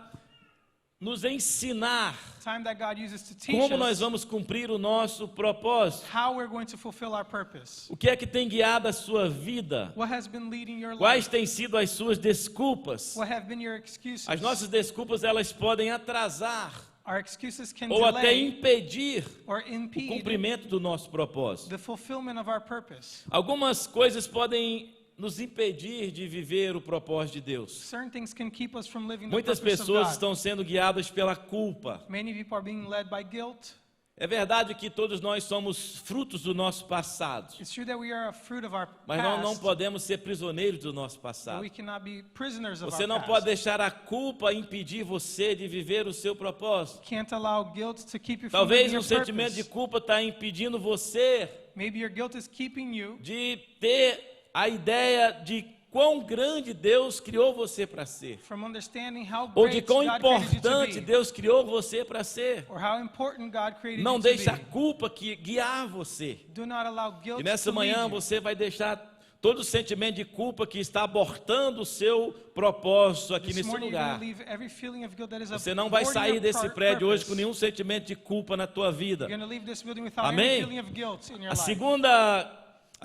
Speaker 1: nos ensinar
Speaker 2: Time that God uses to teach
Speaker 1: como nós
Speaker 2: us
Speaker 1: vamos cumprir o nosso propósito.
Speaker 2: how we're going to fulfill our purpose.
Speaker 1: O que é que tem guiado a sua vida?
Speaker 2: What has been leading your
Speaker 1: Quais
Speaker 2: life?
Speaker 1: têm sido as suas desculpas?
Speaker 2: What have been your excuses?
Speaker 1: As nossas desculpas, elas podem atrasar
Speaker 2: Our excuses can
Speaker 1: ou até
Speaker 2: delay
Speaker 1: impedir
Speaker 2: or
Speaker 1: o
Speaker 2: impede
Speaker 1: cumprimento do nosso propósito.
Speaker 2: the fulfillment of our purpose.
Speaker 1: Algumas coisas podem nos impedir de viver o propósito de Deus.
Speaker 2: Certain things can keep us from living the
Speaker 1: Muitas
Speaker 2: purpose of
Speaker 1: pessoas
Speaker 2: God.
Speaker 1: estão sendo guiadas pela culpa.
Speaker 2: Many people are being led by guilt.
Speaker 1: É verdade que todos nós somos frutos do nosso passado,
Speaker 2: It's true that we are a fruit of our
Speaker 1: mas nós não
Speaker 2: past,
Speaker 1: podemos ser prisioneiros do nosso
Speaker 2: but
Speaker 1: passado.
Speaker 2: we cannot be prisoners of
Speaker 1: Você
Speaker 2: our
Speaker 1: não
Speaker 2: past.
Speaker 1: pode deixar a culpa impedir você de viver o seu propósito.
Speaker 2: Can't allow guilt to keep you from
Speaker 1: Talvez
Speaker 2: living
Speaker 1: um
Speaker 2: your
Speaker 1: sentimento de
Speaker 2: purpose.
Speaker 1: culpa está impedindo você
Speaker 2: Maybe your guilt is keeping you
Speaker 1: de ter a ideia de quão grande Deus criou você para ser,
Speaker 2: from understanding how
Speaker 1: ou de
Speaker 2: great
Speaker 1: quão
Speaker 2: God created you to
Speaker 1: importante
Speaker 2: be,
Speaker 1: Deus criou você para ser.
Speaker 2: or how important God created
Speaker 1: Não
Speaker 2: you to
Speaker 1: deixe a
Speaker 2: be.
Speaker 1: culpa guiar você.
Speaker 2: Do not allow guilt
Speaker 1: E nessa
Speaker 2: to lead
Speaker 1: manhã
Speaker 2: you.
Speaker 1: você vai deixar todo o sentimento de culpa que está abortando o seu propósito aqui
Speaker 2: This
Speaker 1: nesse
Speaker 2: morning you're
Speaker 1: lugar.
Speaker 2: going to leave every feeling of guilt that is
Speaker 1: Você não vai
Speaker 2: aborting
Speaker 1: sair
Speaker 2: your
Speaker 1: desse prédio hoje
Speaker 2: purpose.
Speaker 1: com nenhum sentimento de culpa na tua vida.
Speaker 2: You're going to leave this building without
Speaker 1: Amém?
Speaker 2: any feeling of guilt in your
Speaker 1: A
Speaker 2: life.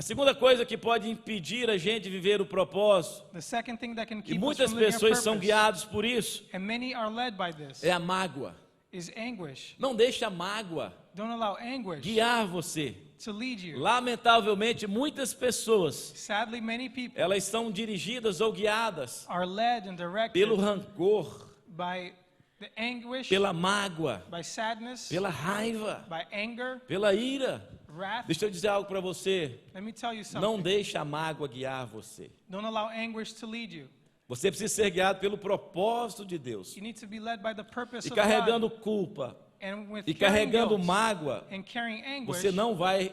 Speaker 1: segunda coisa que pode impedir a gente de viver o propósito,
Speaker 2: The second thing that can
Speaker 1: e
Speaker 2: keep us
Speaker 1: muitas
Speaker 2: from living our
Speaker 1: pessoas são
Speaker 2: purpose,
Speaker 1: guiadas por isso,
Speaker 2: and many are led by this,
Speaker 1: é a mágoa.
Speaker 2: is anguish.
Speaker 1: Não deixe a mágoa
Speaker 2: Don't allow anguish
Speaker 1: guiar você.
Speaker 2: to lead you.
Speaker 1: Lamentavelmente, muitas pessoas,
Speaker 2: Sadly, many people
Speaker 1: elas são dirigidas ou guiadas
Speaker 2: are led and directed
Speaker 1: pelo rancor,
Speaker 2: by the anguish,
Speaker 1: pela mágoa,
Speaker 2: by sadness,
Speaker 1: pela raiva,
Speaker 2: by anger,
Speaker 1: pela ira.
Speaker 2: wrath.
Speaker 1: Deixa eu dizer algo para você.
Speaker 2: Let me tell you something.
Speaker 1: Não deixe a mágoa guiar você.
Speaker 2: Don't allow anguish to lead you.
Speaker 1: Você precisa ser guiado pelo propósito de Deus.
Speaker 2: You need to be led by the purpose
Speaker 1: E
Speaker 2: of
Speaker 1: carregando
Speaker 2: God.
Speaker 1: culpa
Speaker 2: And with
Speaker 1: e
Speaker 2: carrying
Speaker 1: carregando
Speaker 2: guilt
Speaker 1: mágoa,
Speaker 2: and carrying anguish,
Speaker 1: você não vai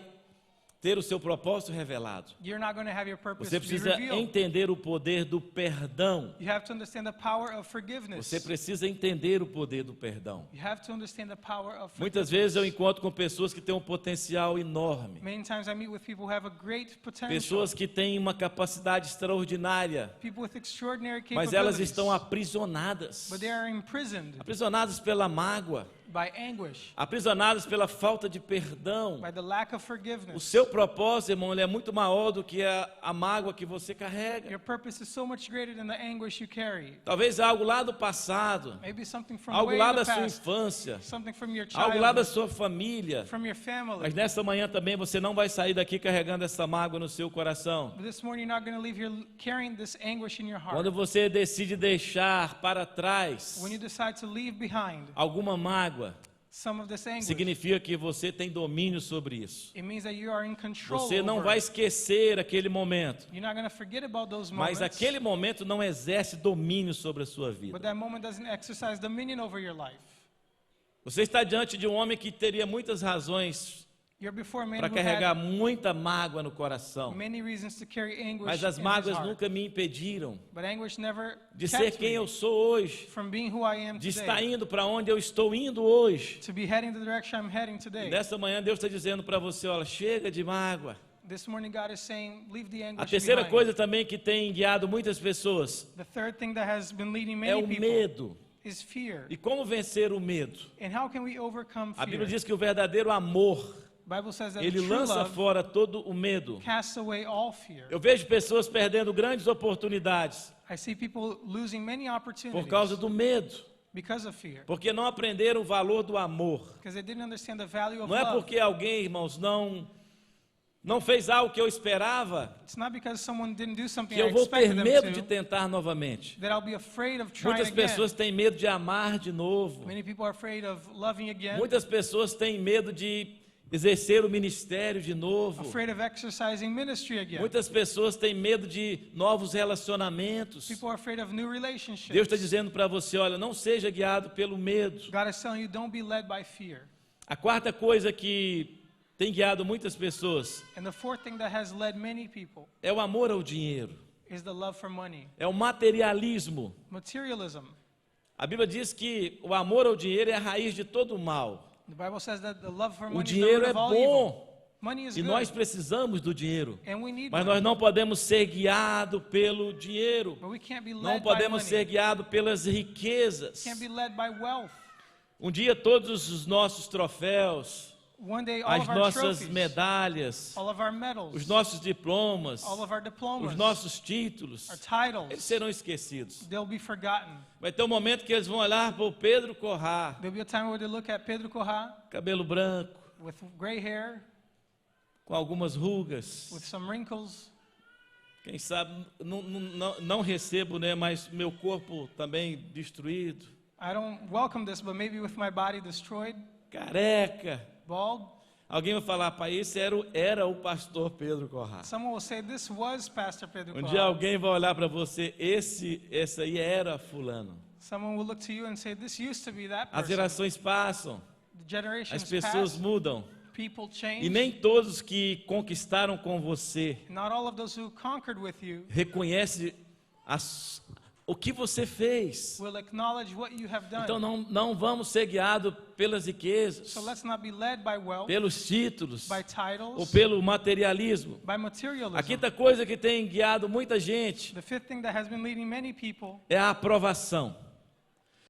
Speaker 1: ter o seu propósito revelado.
Speaker 2: you're not going to have your purpose
Speaker 1: Você
Speaker 2: be
Speaker 1: precisa
Speaker 2: revealed.
Speaker 1: entender o poder do perdão.
Speaker 2: You have to understand the power of forgiveness.
Speaker 1: Você precisa entender o poder do perdão.
Speaker 2: You have to understand the power of forgiveness.
Speaker 1: Muitas vezes eu encontro com pessoas que têm um potencial enorme.
Speaker 2: Many times I meet with people who have a great potential.
Speaker 1: Pessoas que têm uma capacidade extraordinária,
Speaker 2: People with extraordinary
Speaker 1: mas
Speaker 2: capabilities.
Speaker 1: elas estão aprisionadas.
Speaker 2: But they are imprisoned
Speaker 1: Aprisionadas pela mágoa,
Speaker 2: by anguish,
Speaker 1: aprisionadas pela falta de perdão.
Speaker 2: by the lack of
Speaker 1: O
Speaker 2: forgiveness.
Speaker 1: seu propósito, irmão, ele é muito maior do que a mágoa que você carrega.
Speaker 2: Your purpose is so much greater than the anguish you carry.
Speaker 1: Talvez algo lá do passado,
Speaker 2: Maybe something from
Speaker 1: algo
Speaker 2: way
Speaker 1: lá
Speaker 2: in
Speaker 1: da
Speaker 2: the
Speaker 1: sua
Speaker 2: past,
Speaker 1: infância,
Speaker 2: something from your
Speaker 1: algo lá da
Speaker 2: childhood,
Speaker 1: sua família.
Speaker 2: from your family.
Speaker 1: Mas nessa manhã também você não vai sair daqui carregando essa mágoa no seu coração.
Speaker 2: But this morning you're not going to leave here carrying this anguish in your heart.
Speaker 1: Quando você decide deixar para trás
Speaker 2: When you decide to leave behind
Speaker 1: alguma mágoa,
Speaker 2: some of this anguish,
Speaker 1: significa que você tem domínio sobre isso.
Speaker 2: it means that you are in control
Speaker 1: Você não
Speaker 2: over
Speaker 1: vai
Speaker 2: it.
Speaker 1: esquecer aquele momento,
Speaker 2: You're not going to forget about those
Speaker 1: mas
Speaker 2: moments,
Speaker 1: aquele momento não exerce domínio sobre a sua
Speaker 2: but
Speaker 1: vida.
Speaker 2: that moment doesn't exercise dominion over your life.
Speaker 1: Você está diante de um homem que teria muitas razões
Speaker 2: You're before men
Speaker 1: para
Speaker 2: who
Speaker 1: carregar
Speaker 2: had
Speaker 1: muita mágoa no coração,
Speaker 2: many reasons to carry anguish
Speaker 1: mas as
Speaker 2: in his
Speaker 1: mágoas
Speaker 2: heart.
Speaker 1: nunca me impediram
Speaker 2: But anguish never
Speaker 1: de ser
Speaker 2: kept
Speaker 1: quem
Speaker 2: me
Speaker 1: eu sou hoje,
Speaker 2: from being who I am
Speaker 1: de
Speaker 2: today,
Speaker 1: estar indo para onde eu estou indo hoje.
Speaker 2: to be heading the direction I'm heading
Speaker 1: E
Speaker 2: today.
Speaker 1: nessa manhã Deus está dizendo para você, olha, chega de mágoa.
Speaker 2: This morning God is saying, leave the
Speaker 1: A
Speaker 2: anguish
Speaker 1: terceira
Speaker 2: behind.
Speaker 1: coisa também que tem guiado muitas pessoas
Speaker 2: The third thing that has been leading
Speaker 1: é
Speaker 2: many
Speaker 1: o
Speaker 2: people
Speaker 1: medo.
Speaker 2: is fear.
Speaker 1: E como vencer o medo?
Speaker 2: And how can we overcome
Speaker 1: A Bíblia
Speaker 2: fear?
Speaker 1: diz que o verdadeiro amor,
Speaker 2: The Bible says that
Speaker 1: ele
Speaker 2: the true
Speaker 1: lança
Speaker 2: love
Speaker 1: fora todo o medo.
Speaker 2: casts away all fear.
Speaker 1: Eu vejo pessoas perdendo grandes oportunidades
Speaker 2: I see people losing many opportunities
Speaker 1: por causa do medo,
Speaker 2: because of fear,
Speaker 1: porque não aprenderam o valor do amor.
Speaker 2: because they didn't understand the value of
Speaker 1: Não é
Speaker 2: love.
Speaker 1: porque alguém, irmãos, não fez algo que eu esperava,
Speaker 2: It's not because someone didn't do something
Speaker 1: que
Speaker 2: I
Speaker 1: eu vou ter
Speaker 2: expected
Speaker 1: medo
Speaker 2: them
Speaker 1: de
Speaker 2: to,
Speaker 1: tentar novamente.
Speaker 2: that I'll be afraid of trying
Speaker 1: Muitas
Speaker 2: again.
Speaker 1: pessoas têm medo de amar de novo.
Speaker 2: Many people are afraid of loving again,
Speaker 1: Muitas pessoas têm medo de exercer o ministério de novo.
Speaker 2: afraid of exercising ministry again.
Speaker 1: Muitas pessoas têm medo de novos relacionamentos.
Speaker 2: People are afraid of new relationships.
Speaker 1: Deus está dizendo para você, olha, não seja guiado pelo medo.
Speaker 2: God is telling you, don't be led by fear.
Speaker 1: A quarta coisa que tem guiado muitas pessoas
Speaker 2: And the fourth thing that has led many people
Speaker 1: é o amor ao dinheiro,
Speaker 2: is the love for money.
Speaker 1: é o materialismo.
Speaker 2: Materialism.
Speaker 1: A Bíblia diz que o amor ao dinheiro é a raiz de todo o mal.
Speaker 2: The Bible says that the love for
Speaker 1: O
Speaker 2: money is the
Speaker 1: dinheiro
Speaker 2: root
Speaker 1: é
Speaker 2: of all evil.
Speaker 1: bom
Speaker 2: Money is
Speaker 1: e
Speaker 2: good,
Speaker 1: nós precisamos do dinheiro,
Speaker 2: and we need
Speaker 1: mas
Speaker 2: money.
Speaker 1: nós não podemos ser guiados pelo dinheiro.
Speaker 2: But we can't be
Speaker 1: Não
Speaker 2: led by
Speaker 1: podemos ser
Speaker 2: money.
Speaker 1: guiados pelas riquezas.
Speaker 2: Can't be led by wealth.
Speaker 1: Um dia todos os nossos troféus,
Speaker 2: One day, all
Speaker 1: as
Speaker 2: of our
Speaker 1: nossas
Speaker 2: trophies,
Speaker 1: medalhas,
Speaker 2: all of our medals,
Speaker 1: os nossos diplomas,
Speaker 2: all of our diplomas,
Speaker 1: os nossos títulos,
Speaker 2: our
Speaker 1: eles
Speaker 2: titles,
Speaker 1: serão esquecidos.
Speaker 2: they'll be forgotten.
Speaker 1: Vai ter um momento que eles vão olhar para o Pedro Corrá,
Speaker 2: There'll be a time where they look at Pedro Corrá
Speaker 1: cabelo branco,
Speaker 2: with gray hair,
Speaker 1: com algumas rugas.
Speaker 2: with some wrinkles.
Speaker 1: Quem sabe, não recebo, né, mas meu corpo também destruído,
Speaker 2: I don't welcome this, but maybe with my body destroyed,
Speaker 1: careca,
Speaker 2: bald.
Speaker 1: Alguém vai falar, pai, esse era o pastor Pedro Corrá.
Speaker 2: Someone will say, this was Pastor Pedro
Speaker 1: Um dia
Speaker 2: Corrá.
Speaker 1: alguém vai olhar para você, esse aí era fulano.
Speaker 2: Someone will look to you and say, this used to be that
Speaker 1: As
Speaker 2: person.
Speaker 1: gerações passam,
Speaker 2: The generations
Speaker 1: as pessoas
Speaker 2: pass,
Speaker 1: mudam.
Speaker 2: people change.
Speaker 1: E nem todos que conquistaram com você
Speaker 2: Not all of those who conquered with you
Speaker 1: reconhecem o que você fez.
Speaker 2: will acknowledge what you have done.
Speaker 1: Então não vamos ser guiados pelas riquezas,
Speaker 2: So let's not be led by wealth,
Speaker 1: pelos títulos
Speaker 2: by
Speaker 1: ou
Speaker 2: titles,
Speaker 1: pelo materialismo.
Speaker 2: by materialism.
Speaker 1: A quinta coisa que tem guiado muita gente
Speaker 2: The fifth thing that has been leading many people
Speaker 1: é a aprovação.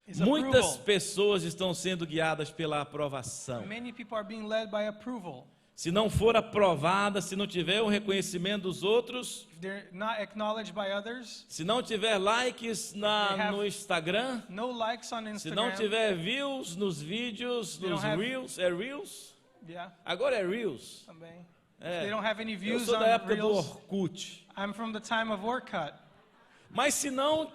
Speaker 2: is
Speaker 1: Muitas
Speaker 2: approval.
Speaker 1: pessoas estão sendo guiadas pela aprovação.
Speaker 2: Many people are being led by approval.
Speaker 1: Se não for aprovada, se não tiver o reconhecimento dos outros,
Speaker 2: If they're not acknowledged by others,
Speaker 1: se não tiver likes no Instagram,
Speaker 2: no likes on
Speaker 1: se não
Speaker 2: Instagram.
Speaker 1: tiver views nos vídeos,
Speaker 2: They
Speaker 1: nos
Speaker 2: don't have-
Speaker 1: Reels, é Reels?
Speaker 2: Yeah,
Speaker 1: Agora é Reels.
Speaker 2: também.
Speaker 1: É.
Speaker 2: They don't have any
Speaker 1: Eu
Speaker 2: views
Speaker 1: sou
Speaker 2: on
Speaker 1: da época do
Speaker 2: Reels.
Speaker 1: Orkut.
Speaker 2: I'm from the time of Orkut.
Speaker 1: Mas se não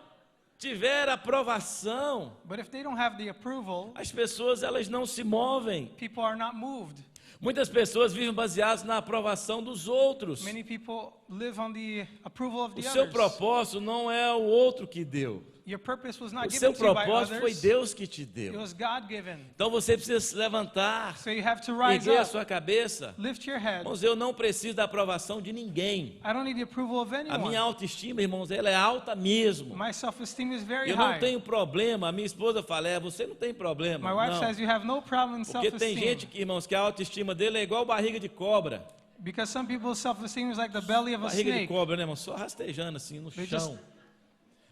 Speaker 1: tiver aprovação,
Speaker 2: But if they don't have the approval,
Speaker 1: as pessoas elas não se movem.
Speaker 2: people are not moved.
Speaker 1: Muitas pessoas vivem baseadas na aprovação dos outros.
Speaker 2: Many people live on the approval of
Speaker 1: O
Speaker 2: the
Speaker 1: seu
Speaker 2: others.
Speaker 1: propósito não é o outro que deu.
Speaker 2: Your purpose was not
Speaker 1: O
Speaker 2: given
Speaker 1: seu
Speaker 2: to you by
Speaker 1: propósito foi
Speaker 2: others.
Speaker 1: Deus que te
Speaker 2: It
Speaker 1: deu.
Speaker 2: was God given.
Speaker 1: Então você precisa se levantar,
Speaker 2: So you have to rise
Speaker 1: erguer a
Speaker 2: up,
Speaker 1: sua cabeça.
Speaker 2: lift your head.
Speaker 1: Irmãos, eu não preciso da aprovação de ninguém.
Speaker 2: I don't need the approval of
Speaker 1: A minha
Speaker 2: anyone.
Speaker 1: autoestima, irmãos, ela é alta mesmo.
Speaker 2: My self-esteem is very
Speaker 1: Eu não
Speaker 2: high.
Speaker 1: tenho problema. A minha esposa fala, você não tem problema.
Speaker 2: My wife
Speaker 1: Não.
Speaker 2: says you have no problem in
Speaker 1: Porque tem gente,
Speaker 2: self-esteem.
Speaker 1: que, irmãos, que a autoestima dele é igual barriga de cobra.
Speaker 2: Because some people's self-esteem is like the belly of a
Speaker 1: Barriga de
Speaker 2: snake.
Speaker 1: cobra, né, irmão? Só rastejando assim no
Speaker 2: They
Speaker 1: chão.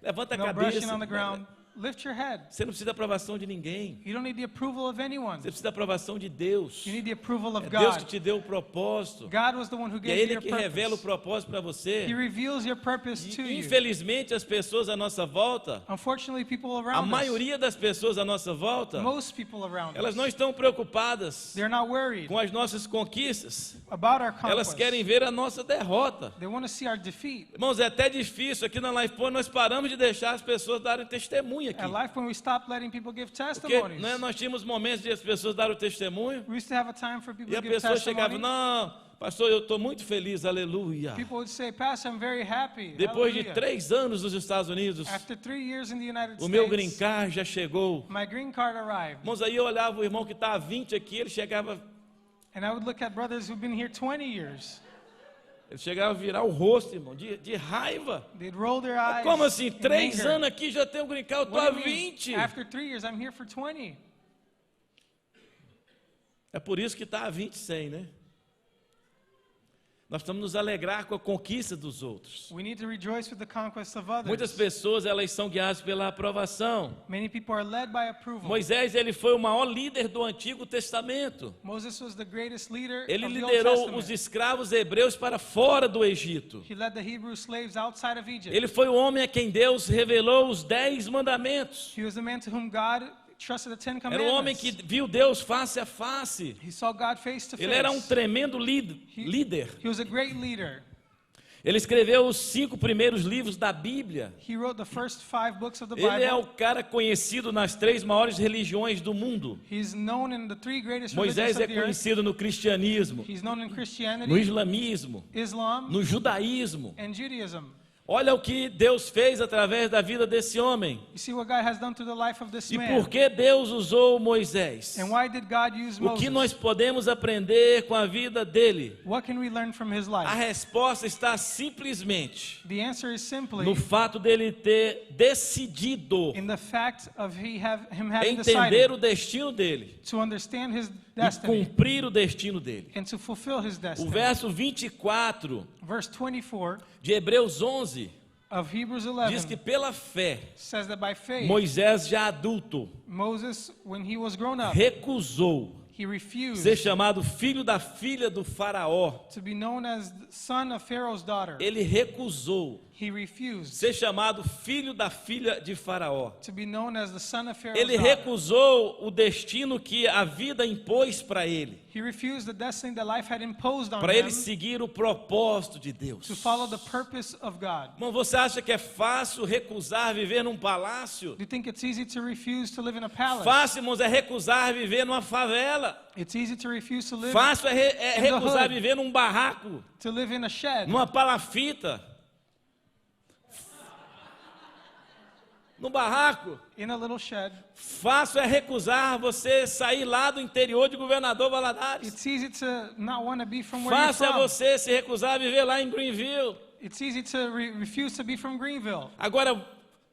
Speaker 1: Levanta a
Speaker 2: No brushing
Speaker 1: cabeça.
Speaker 2: on the ground. Lift your head.
Speaker 1: Você não precisa da aprovação de ninguém.
Speaker 2: You don't need the approval of anyone.
Speaker 1: Você precisa da aprovação de Deus.
Speaker 2: You need the approval of
Speaker 1: É Deus que
Speaker 2: God.
Speaker 1: te deu o propósito.
Speaker 2: God was the one who
Speaker 1: E é
Speaker 2: gave you
Speaker 1: Ele
Speaker 2: your
Speaker 1: que revela o
Speaker 2: purpose.
Speaker 1: propósito para você.
Speaker 2: He reveals your purpose to
Speaker 1: E,
Speaker 2: you.
Speaker 1: infelizmente, as pessoas à nossa volta,
Speaker 2: Unfortunately, people
Speaker 1: a
Speaker 2: around us,
Speaker 1: maioria das pessoas à nossa volta,
Speaker 2: most people around
Speaker 1: elas não
Speaker 2: us,
Speaker 1: estão preocupadas
Speaker 2: they're not worried
Speaker 1: com as nossas conquistas.
Speaker 2: about our
Speaker 1: Elas
Speaker 2: conquest.
Speaker 1: querem ver a nossa derrota.
Speaker 2: They want to see our defeat.
Speaker 1: Irmãos, é até difícil. Aqui na Life Point nós paramos de deixar as pessoas darem testemunho aqui.
Speaker 2: At Life, when we stopped letting people give
Speaker 1: Porque
Speaker 2: testimonies,
Speaker 1: né, nós tínhamos momentos de as pessoas darem o testemunho
Speaker 2: we used to have a time for people
Speaker 1: e
Speaker 2: to
Speaker 1: a
Speaker 2: give
Speaker 1: pessoa chegava,
Speaker 2: testimony.
Speaker 1: não, pastor, eu estou muito feliz, aleluia.
Speaker 2: People would say, Pastor, I'm very happy.
Speaker 1: Depois de
Speaker 2: Hallelujah.
Speaker 1: 3 anos nos Estados Unidos,
Speaker 2: After 3 years in the United
Speaker 1: o meu green
Speaker 2: States,
Speaker 1: card já chegou.
Speaker 2: my green card arrived.
Speaker 1: Irmãos, aí eu olhava o irmão que está há 20 aqui, ele chegava
Speaker 2: And I would look at brothers who've been here 20 years.
Speaker 1: a virar o rosto, irmão, de raiva.
Speaker 2: They'd roll their eyes.
Speaker 1: Como assim?
Speaker 2: in
Speaker 1: 3
Speaker 2: anger.
Speaker 1: anos aqui já tenho green card, eu estou
Speaker 2: What
Speaker 1: há
Speaker 2: do you mean?
Speaker 1: 20.
Speaker 2: After 3 years, I'm here for 20.
Speaker 1: É por isso que está há 20 sem, né? Nós estamos nos alegrar com a conquista dos outros.
Speaker 2: We need to rejoice with the conquest of others.
Speaker 1: Muitas pessoas, elas são guiadas pela aprovação.
Speaker 2: Many people are led by approval.
Speaker 1: Moisés, ele foi o maior líder do Antigo Testamento.
Speaker 2: Moses was the greatest leader
Speaker 1: Ele
Speaker 2: of the Old
Speaker 1: liderou
Speaker 2: Testament.
Speaker 1: os escravos hebreus para fora do Egito.
Speaker 2: He led the Hebrew slaves outside of Egypt.
Speaker 1: Ele foi o homem a quem Deus revelou os 10 mandamentos.
Speaker 2: He was the man to whom God trusted the Ten
Speaker 1: Era um homem
Speaker 2: Commandments.
Speaker 1: que viu Deus face a face.
Speaker 2: He saw God face to face.
Speaker 1: Ele era um tremendo líder.
Speaker 2: He was a great leader.
Speaker 1: Ele escreveu os 5 primeiros livros da Bíblia.
Speaker 2: He wrote the first 5 books of the
Speaker 1: Ele é
Speaker 2: Bible.
Speaker 1: o cara conhecido nas 3 maiores religiões do mundo.
Speaker 2: He's known in the 3 greatest
Speaker 1: Moisés
Speaker 2: religions
Speaker 1: é
Speaker 2: of the earth.
Speaker 1: conhecido no cristianismo,
Speaker 2: He's known in
Speaker 1: no
Speaker 2: Christianity,
Speaker 1: islamismo,
Speaker 2: Islam,
Speaker 1: no judaísmo.
Speaker 2: and Judaism.
Speaker 1: Olha o que Deus fez através da vida desse homem.
Speaker 2: You see what God has done to the life of this
Speaker 1: E
Speaker 2: man.
Speaker 1: por que Deus usou Moisés?
Speaker 2: And why did God use
Speaker 1: O que nós
Speaker 2: Moses?
Speaker 1: podemos aprender com a vida dele?
Speaker 2: What can we learn from his
Speaker 1: A
Speaker 2: life?
Speaker 1: resposta está simplesmente
Speaker 2: The answer is simply
Speaker 1: no fato dele ter decidido
Speaker 2: in the fact of him having
Speaker 1: entender
Speaker 2: decided
Speaker 1: o destino dele
Speaker 2: to understand his
Speaker 1: e
Speaker 2: destiny
Speaker 1: cumprir o destino dele.
Speaker 2: and to fulfill his
Speaker 1: O
Speaker 2: destiny.
Speaker 1: verso 24
Speaker 2: Verse 24
Speaker 1: de Hebreus 11
Speaker 2: of Hebrews
Speaker 1: diz que
Speaker 2: 11
Speaker 1: pela fé
Speaker 2: says that by faith,
Speaker 1: Moisés, já adulto,
Speaker 2: Moses, when he was grown up,
Speaker 1: recusou
Speaker 2: he refused
Speaker 1: ser chamado filho da filha do faraó.
Speaker 2: to be known as the son of Pharaoh's daughter.
Speaker 1: Ele recusou
Speaker 2: He refused
Speaker 1: ser chamado filho da filha de Faraó.
Speaker 2: to be known as the son of Pharaoh's
Speaker 1: Ele
Speaker 2: daughter.
Speaker 1: recusou o destino que a vida impôs para ele,
Speaker 2: He refused the destiny that life had imposed on
Speaker 1: para
Speaker 2: him
Speaker 1: ele seguir o propósito de Deus.
Speaker 2: to follow the purpose of God.
Speaker 1: Irmão, você acha que é fácil recusar viver num palácio?
Speaker 2: Do you think it's easy to refuse to live in a palace?
Speaker 1: Fácil, irmãos, é recusar viver numa favela.
Speaker 2: It's easy to refuse to live
Speaker 1: Fácil é
Speaker 2: in the
Speaker 1: recusar
Speaker 2: hood.
Speaker 1: viver num barraco,
Speaker 2: to live in a shed,
Speaker 1: numa palafita, no barraco.
Speaker 2: in a little shed.
Speaker 1: Fácil é recusar você sair lá do interior de Governador Valadares.
Speaker 2: It's easy to not want to be from where
Speaker 1: Fácil é
Speaker 2: you're from.
Speaker 1: você se recusar a viver lá em Greenville.
Speaker 2: It's easy to refuse to be from Greenville.
Speaker 1: Agora,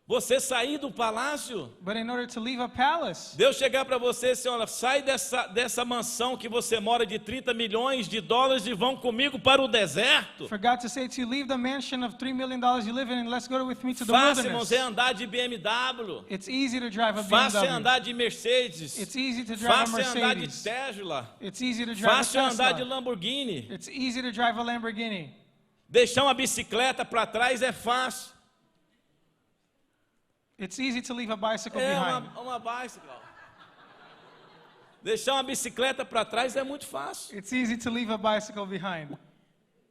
Speaker 1: você sair do palácio,
Speaker 2: But in order to leave a palace,
Speaker 1: Deus chegar para você assim, olha, sai dessa mansão que você mora de 30 milhões de dólares e vão comigo para o deserto.
Speaker 2: for God to say to you, leave the mansion of $3 million you live in and let's go with me to the
Speaker 1: Fácil, irmãos,
Speaker 2: wilderness.
Speaker 1: é andar de BMW.
Speaker 2: It's easy to drive a
Speaker 1: Fácil é
Speaker 2: BMW.
Speaker 1: andar de Mercedes.
Speaker 2: It's easy to drive a
Speaker 1: Fácil é andar de
Speaker 2: Mercedes.
Speaker 1: Tesla.
Speaker 2: It's easy to drive a
Speaker 1: Fácil é andar de
Speaker 2: Tesla.
Speaker 1: Lamborghini.
Speaker 2: It's easy to drive a Lamborghini.
Speaker 1: Deixar uma bicicleta para trás é fácil.
Speaker 2: It's easy to leave a bicycle
Speaker 1: É
Speaker 2: behind.
Speaker 1: uma bicycle. Deixar uma bicicleta para trás é muito fácil.
Speaker 2: It's easy to leave a bicycle behind.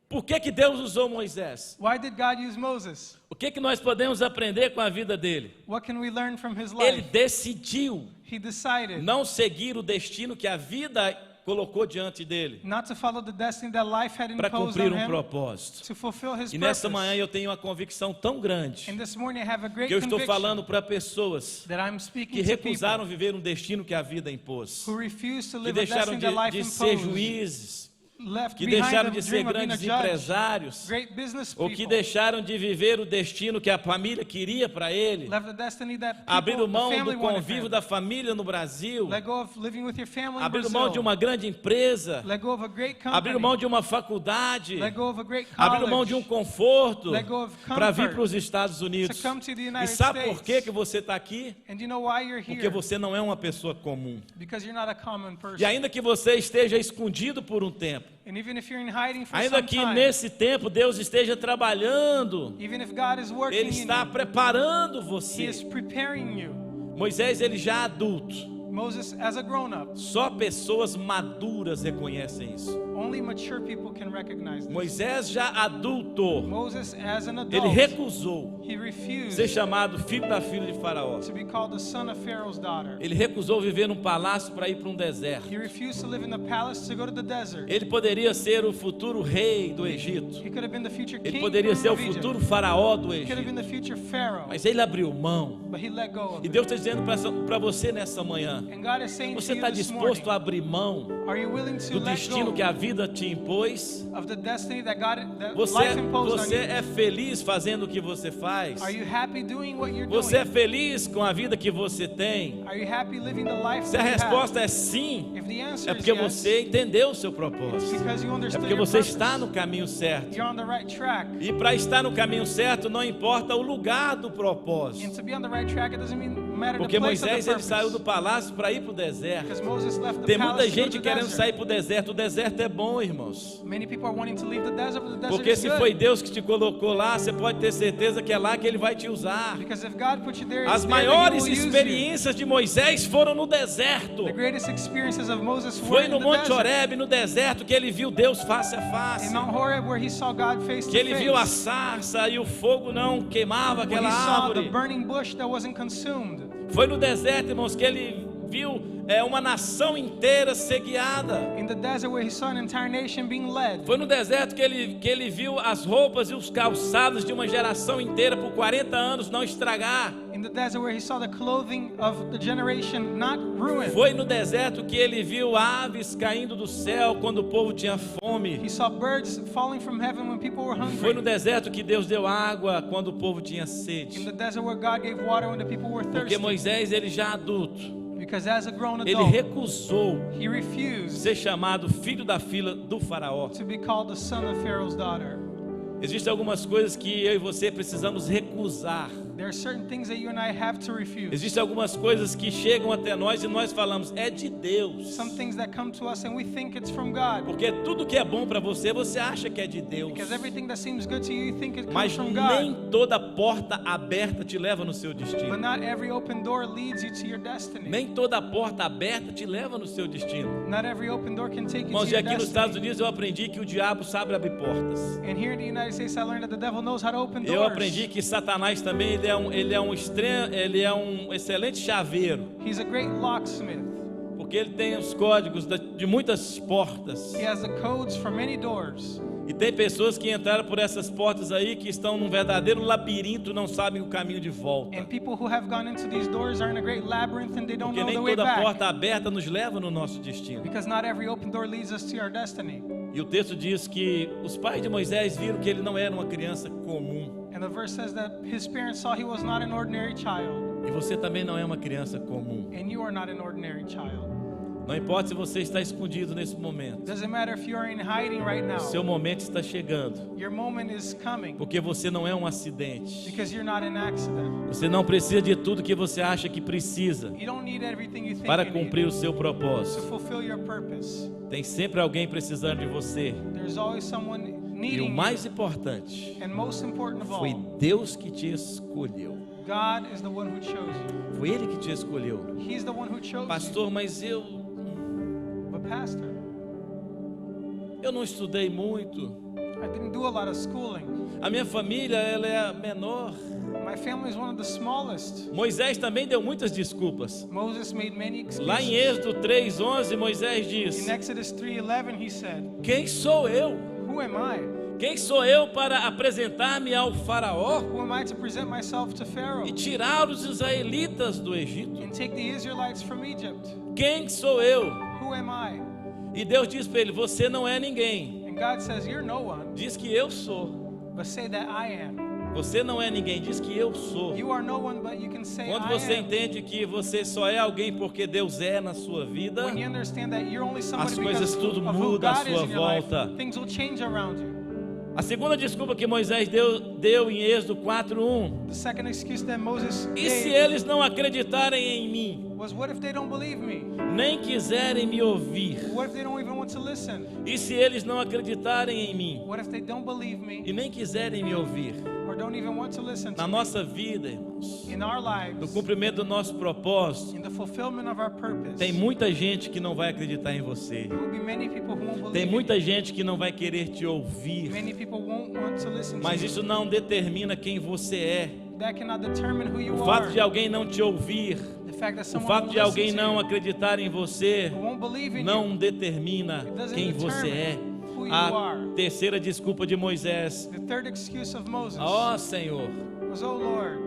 Speaker 1: Por que Deus usou Moisés?
Speaker 2: Why did God use Moses?
Speaker 1: O que nós podemos aprender com a vida dele?
Speaker 2: What can we learn from his
Speaker 1: Ele
Speaker 2: life?
Speaker 1: decidiu
Speaker 2: He decided
Speaker 1: não seguir o destino que a vida colocou diante dele
Speaker 2: not to follow the destiny that life had
Speaker 1: para
Speaker 2: imposed
Speaker 1: cumprir
Speaker 2: on
Speaker 1: um
Speaker 2: him
Speaker 1: propósito.
Speaker 2: to fulfill his
Speaker 1: E nessa
Speaker 2: purpose.
Speaker 1: manhã eu tenho uma convicção tão grande
Speaker 2: And this morning I have a great
Speaker 1: que eu estou
Speaker 2: conviction
Speaker 1: falando para pessoas
Speaker 2: that I'm
Speaker 1: que
Speaker 2: speaking to
Speaker 1: recusaram
Speaker 2: people
Speaker 1: viver um destino que a vida impôs,
Speaker 2: who refuse to
Speaker 1: que
Speaker 2: live a
Speaker 1: deixaram
Speaker 2: destiny that life
Speaker 1: de ser
Speaker 2: imposed,
Speaker 1: juízes,
Speaker 2: left
Speaker 1: que
Speaker 2: behind
Speaker 1: deixaram
Speaker 2: the
Speaker 1: de ser
Speaker 2: dream of being a
Speaker 1: grandes
Speaker 2: judge,
Speaker 1: empresários,
Speaker 2: great business
Speaker 1: ou que
Speaker 2: people,
Speaker 1: deixaram de viver o destino que a família queria para ele,
Speaker 2: left the destiny that
Speaker 1: abriram
Speaker 2: people, the
Speaker 1: mão
Speaker 2: family
Speaker 1: do
Speaker 2: wanted for
Speaker 1: convívio
Speaker 2: him.
Speaker 1: da família no Brasil,
Speaker 2: Let go of living with your family in
Speaker 1: abriram mão de
Speaker 2: Brazil.
Speaker 1: uma grande empresa,
Speaker 2: Let go of a great company.
Speaker 1: abriram mão de uma faculdade,
Speaker 2: Let go of a great
Speaker 1: abriram mão de um
Speaker 2: college.
Speaker 1: conforto
Speaker 2: Let go of
Speaker 1: para vir
Speaker 2: comfort
Speaker 1: para os Estados Unidos.
Speaker 2: to come to the
Speaker 1: E
Speaker 2: United
Speaker 1: sabe por
Speaker 2: States.
Speaker 1: que você está aqui?
Speaker 2: And you know why you're
Speaker 1: Porque
Speaker 2: here?
Speaker 1: você não é uma pessoa comum.
Speaker 2: Because you're not a common person.
Speaker 1: E ainda que você esteja escondido por um tempo,
Speaker 2: And even if you're in hiding for
Speaker 1: ainda
Speaker 2: some
Speaker 1: que
Speaker 2: time,
Speaker 1: nesse tempo Deus esteja trabalhando,
Speaker 2: even if God is working
Speaker 1: Ele
Speaker 2: in
Speaker 1: está
Speaker 2: you,
Speaker 1: preparando
Speaker 2: He
Speaker 1: você.
Speaker 2: is preparing you.
Speaker 1: Moisés, ele já adulto,
Speaker 2: Moses, as a grown-up,
Speaker 1: só pessoas maduras reconhecem isso.
Speaker 2: only mature people can recognize this.
Speaker 1: Moisés já adulto,
Speaker 2: Moses, as an
Speaker 1: ele
Speaker 2: adult,
Speaker 1: recusou
Speaker 2: he refused
Speaker 1: ser chamado filho da filha de Faraó.
Speaker 2: to be called the son of Pharaoh's daughter.
Speaker 1: Ele recusou viver num palácio para ir para um deserto.
Speaker 2: He refused to live in the palace to go to the desert.
Speaker 1: Ele poderia ser o futuro rei do Egito.
Speaker 2: He could have been the future
Speaker 1: Ele
Speaker 2: king
Speaker 1: poderia ser o
Speaker 2: of Egypt.
Speaker 1: futuro faraó do
Speaker 2: He could have been
Speaker 1: Egito.
Speaker 2: the future Pharaoh.
Speaker 1: Mas ele abriu mão.
Speaker 2: But he let go of
Speaker 1: E Deus
Speaker 2: it.
Speaker 1: está dizendo para você nessa manhã:
Speaker 2: And God is saying
Speaker 1: você
Speaker 2: to you
Speaker 1: está
Speaker 2: this
Speaker 1: disposto
Speaker 2: morning,
Speaker 1: a abrir mão
Speaker 2: are you willing to
Speaker 1: do
Speaker 2: let
Speaker 1: destino
Speaker 2: go
Speaker 1: que a vida te impôs?
Speaker 2: of the destiny that life
Speaker 1: Você
Speaker 2: imposed on you?
Speaker 1: é feliz fazendo o que você faz?
Speaker 2: Are you happy doing what you're
Speaker 1: Você é
Speaker 2: doing?
Speaker 1: feliz com a vida que você tem?
Speaker 2: Are you happy living the life
Speaker 1: Se a
Speaker 2: that you
Speaker 1: resposta
Speaker 2: have?
Speaker 1: é sim,
Speaker 2: If the answer
Speaker 1: é
Speaker 2: is
Speaker 1: porque
Speaker 2: yes,
Speaker 1: você entendeu o seu
Speaker 2: it's
Speaker 1: propósito.
Speaker 2: because you
Speaker 1: É
Speaker 2: understood
Speaker 1: porque
Speaker 2: your
Speaker 1: você
Speaker 2: purpose.
Speaker 1: está no caminho certo.
Speaker 2: You're on the right track.
Speaker 1: E para estar no caminho certo, não importa o lugar do
Speaker 2: And
Speaker 1: propósito.
Speaker 2: to be on the right track, it doesn't matter the
Speaker 1: Porque
Speaker 2: place of the
Speaker 1: Moisés ele saiu do
Speaker 2: purpose.
Speaker 1: palácio para ir para o deserto.
Speaker 2: Because Moses left the
Speaker 1: Tem muita
Speaker 2: palace to go
Speaker 1: gente
Speaker 2: to the
Speaker 1: querendo
Speaker 2: desert.
Speaker 1: sair para o deserto. O deserto é bom, irmãos.
Speaker 2: Many people are wanting to leave the desert, but the desert
Speaker 1: Porque
Speaker 2: is
Speaker 1: se
Speaker 2: good.
Speaker 1: foi Deus que te colocou lá, você pode ter certeza que é lá que Ele vai te usar.
Speaker 2: Because if God put you there,
Speaker 1: As
Speaker 2: it's there that He
Speaker 1: maiores
Speaker 2: will use you.
Speaker 1: experiências de Moisés foram no deserto.
Speaker 2: The greatest experiences of Moses were
Speaker 1: Foi
Speaker 2: in
Speaker 1: no
Speaker 2: the
Speaker 1: Monte
Speaker 2: desert.
Speaker 1: Horebe, no deserto, que ele viu Deus face a face.
Speaker 2: In Mount Horeb, where he saw God face to
Speaker 1: Que ele
Speaker 2: face.
Speaker 1: viu a sarça e o fogo não queimava
Speaker 2: When
Speaker 1: aquela
Speaker 2: he saw the
Speaker 1: árvore.
Speaker 2: burning bush that wasn't consumed.
Speaker 1: Foi no deserto, irmãos, que ele viu uma nação inteira ser guiada.
Speaker 2: In the desert, where he saw an entire nation being led.
Speaker 1: Foi no deserto que ele viu as roupas e os calçados de uma geração inteira por 40 anos não estragar.
Speaker 2: In the desert, where he saw the clothing of the generation not ruined.
Speaker 1: Foi no deserto que ele viu aves caindo do céu quando o povo tinha fome.
Speaker 2: He saw birds falling from heaven when people were
Speaker 1: Foi no
Speaker 2: hungry.
Speaker 1: deserto que Deus deu água quando o povo tinha
Speaker 2: In
Speaker 1: sede.
Speaker 2: the desert, where God gave water when the people were
Speaker 1: Porque
Speaker 2: thirsty.
Speaker 1: Moisés, ele já adulto,
Speaker 2: Because as a grown
Speaker 1: ele
Speaker 2: adult,
Speaker 1: recusou
Speaker 2: he refused
Speaker 1: ser chamado filho da filha do faraó.
Speaker 2: to be called the son of Pharaoh's daughter.
Speaker 1: Existem algumas coisas que eu e você precisamos recusar
Speaker 2: There are certain things that you and I have to refuse.
Speaker 1: Existem algumas coisas que chegam até nós e nós falamos, é de Deus.
Speaker 2: Some things that come to us and we think it's from God.
Speaker 1: Porque tudo que é bom para você, você acha que é de Deus.
Speaker 2: Because everything that seems good to you, you think it comes
Speaker 1: Mas
Speaker 2: from
Speaker 1: nem
Speaker 2: God.
Speaker 1: toda porta aberta te leva no seu
Speaker 2: But
Speaker 1: destino.
Speaker 2: not every open door leads you to your destiny.
Speaker 1: Nem toda porta aberta te leva no seu destino.
Speaker 2: Not every open door can take you
Speaker 1: Irmãos,
Speaker 2: to
Speaker 1: e
Speaker 2: your
Speaker 1: aqui nos Estados
Speaker 2: destiny.
Speaker 1: Unidos eu aprendi que o diabo sabe abrir portas.
Speaker 2: And here in the United States, I learned that the devil knows how to open
Speaker 1: Eu
Speaker 2: doors.
Speaker 1: aprendi que Satanás também ele é um excelente chaveiro,
Speaker 2: He's a great locksmith.
Speaker 1: porque ele tem os códigos de muitas portas.
Speaker 2: He has the codes for many doors.
Speaker 1: E tem pessoas que entraram por essas portas aí que estão num verdadeiro labirinto, não sabem o caminho de volta.
Speaker 2: And people who have gone into these doors are in a great labyrinth and they don't
Speaker 1: Porque
Speaker 2: know
Speaker 1: nem
Speaker 2: the way
Speaker 1: toda
Speaker 2: back.
Speaker 1: porta aberta nos leva no nosso destino.
Speaker 2: Because not every open door leads us to our destiny.
Speaker 1: E o texto diz que os pais de Moisés viram que ele não era uma criança comum.
Speaker 2: And the verse says that his parents saw he was not an ordinary child.
Speaker 1: E você também não é uma criança comum.
Speaker 2: And you are not an ordinary child.
Speaker 1: Não importa se você está escondido nesse momento.
Speaker 2: Doesn't matter if you are in hiding right now.
Speaker 1: Seu momento está chegando.
Speaker 2: Your moment is coming.
Speaker 1: Porque você não é um acidente.
Speaker 2: Because you're not an accident.
Speaker 1: Você não precisa de tudo que você acha que precisa
Speaker 2: You don't need everything you think
Speaker 1: para
Speaker 2: you
Speaker 1: cumprir
Speaker 2: need
Speaker 1: o seu
Speaker 2: to
Speaker 1: propósito.
Speaker 2: fulfill your purpose.
Speaker 1: Tem sempre alguém precisando de você.
Speaker 2: There's always someone
Speaker 1: E o
Speaker 2: needing
Speaker 1: mais importante,
Speaker 2: you. And most important of
Speaker 1: foi
Speaker 2: all,
Speaker 1: Deus que te escolheu.
Speaker 2: God is the one who chose you.
Speaker 1: Foi Ele que te escolheu.
Speaker 2: He's the one who chose you.
Speaker 1: Pastor, mas
Speaker 2: But pastor,
Speaker 1: eu não estudei muito.
Speaker 2: I didn't do a lot of schooling.
Speaker 1: A minha família, ela é a menor.
Speaker 2: My family is one of the smallest.
Speaker 1: Moisés também deu muitas desculpas.
Speaker 2: Moses made many excuses.
Speaker 1: Lá em Êxodo 3:11, Moisés diz:
Speaker 2: In Exodus 3:11 he said,
Speaker 1: Quem sou eu?
Speaker 2: "Who am I?
Speaker 1: Quem sou eu para apresentar-me ao faraó
Speaker 2: Who am I to present myself to Pharaoh
Speaker 1: e tirar os israelitas do Egito?
Speaker 2: and take the Israelites from Egypt?
Speaker 1: Quem sou eu?
Speaker 2: Who am I?"
Speaker 1: E Deus diz para ele: Você não é ninguém.
Speaker 2: And God says, "You're no one,
Speaker 1: Diz que eu sou.
Speaker 2: but say that I am."
Speaker 1: Você não é ninguém. Diz que eu sou.
Speaker 2: You are no one, but you can say
Speaker 1: Quando
Speaker 2: I
Speaker 1: você
Speaker 2: am.
Speaker 1: entende que você só é alguém porque Deus é na sua vida,
Speaker 2: When you understand that you're only somebody
Speaker 1: as coisas
Speaker 2: because
Speaker 1: tudo
Speaker 2: of who
Speaker 1: muda à
Speaker 2: God is
Speaker 1: sua
Speaker 2: in your life,
Speaker 1: volta.
Speaker 2: things will change around you.
Speaker 1: a segunda desculpa que Moisés deu em Êxodo 4:1.
Speaker 2: The second excuse that Moses
Speaker 1: E se
Speaker 2: gave
Speaker 1: eles não acreditarem em mim,
Speaker 2: was, what if they don't believe me?
Speaker 1: nem quiserem me ouvir?
Speaker 2: What if they don't even want to listen?
Speaker 1: E se eles não acreditarem em mim
Speaker 2: What if they don't believe me
Speaker 1: e nem quiserem me ouvir?
Speaker 2: or don't even want to listen to
Speaker 1: Na
Speaker 2: me?
Speaker 1: nossa vida, irmãos,
Speaker 2: In our
Speaker 1: no
Speaker 2: lives,
Speaker 1: cumprimento do nosso propósito,
Speaker 2: in the fulfillment of our purpose,
Speaker 1: tem muita gente que não vai acreditar em você.
Speaker 2: there will be many people who won't
Speaker 1: Tem
Speaker 2: believe in
Speaker 1: muita
Speaker 2: you.
Speaker 1: gente que não vai querer te ouvir.
Speaker 2: Many people won't want to listen
Speaker 1: Mas
Speaker 2: to
Speaker 1: isso não determina quem você é.
Speaker 2: you. That cannot determine who you
Speaker 1: O fato
Speaker 2: are.
Speaker 1: de alguém não te ouvir,
Speaker 2: The fact that
Speaker 1: o
Speaker 2: someone
Speaker 1: fato
Speaker 2: won't
Speaker 1: de alguém
Speaker 2: listen to
Speaker 1: não
Speaker 2: you,
Speaker 1: acreditar em você,
Speaker 2: who won't believe in you,
Speaker 1: não determina
Speaker 2: It doesn't
Speaker 1: quem você é.
Speaker 2: determine who you
Speaker 1: A
Speaker 2: are.
Speaker 1: terceira desculpa de Moisés:
Speaker 2: The third excuse of Moses
Speaker 1: ó Senhor,
Speaker 2: was, "Oh Lord,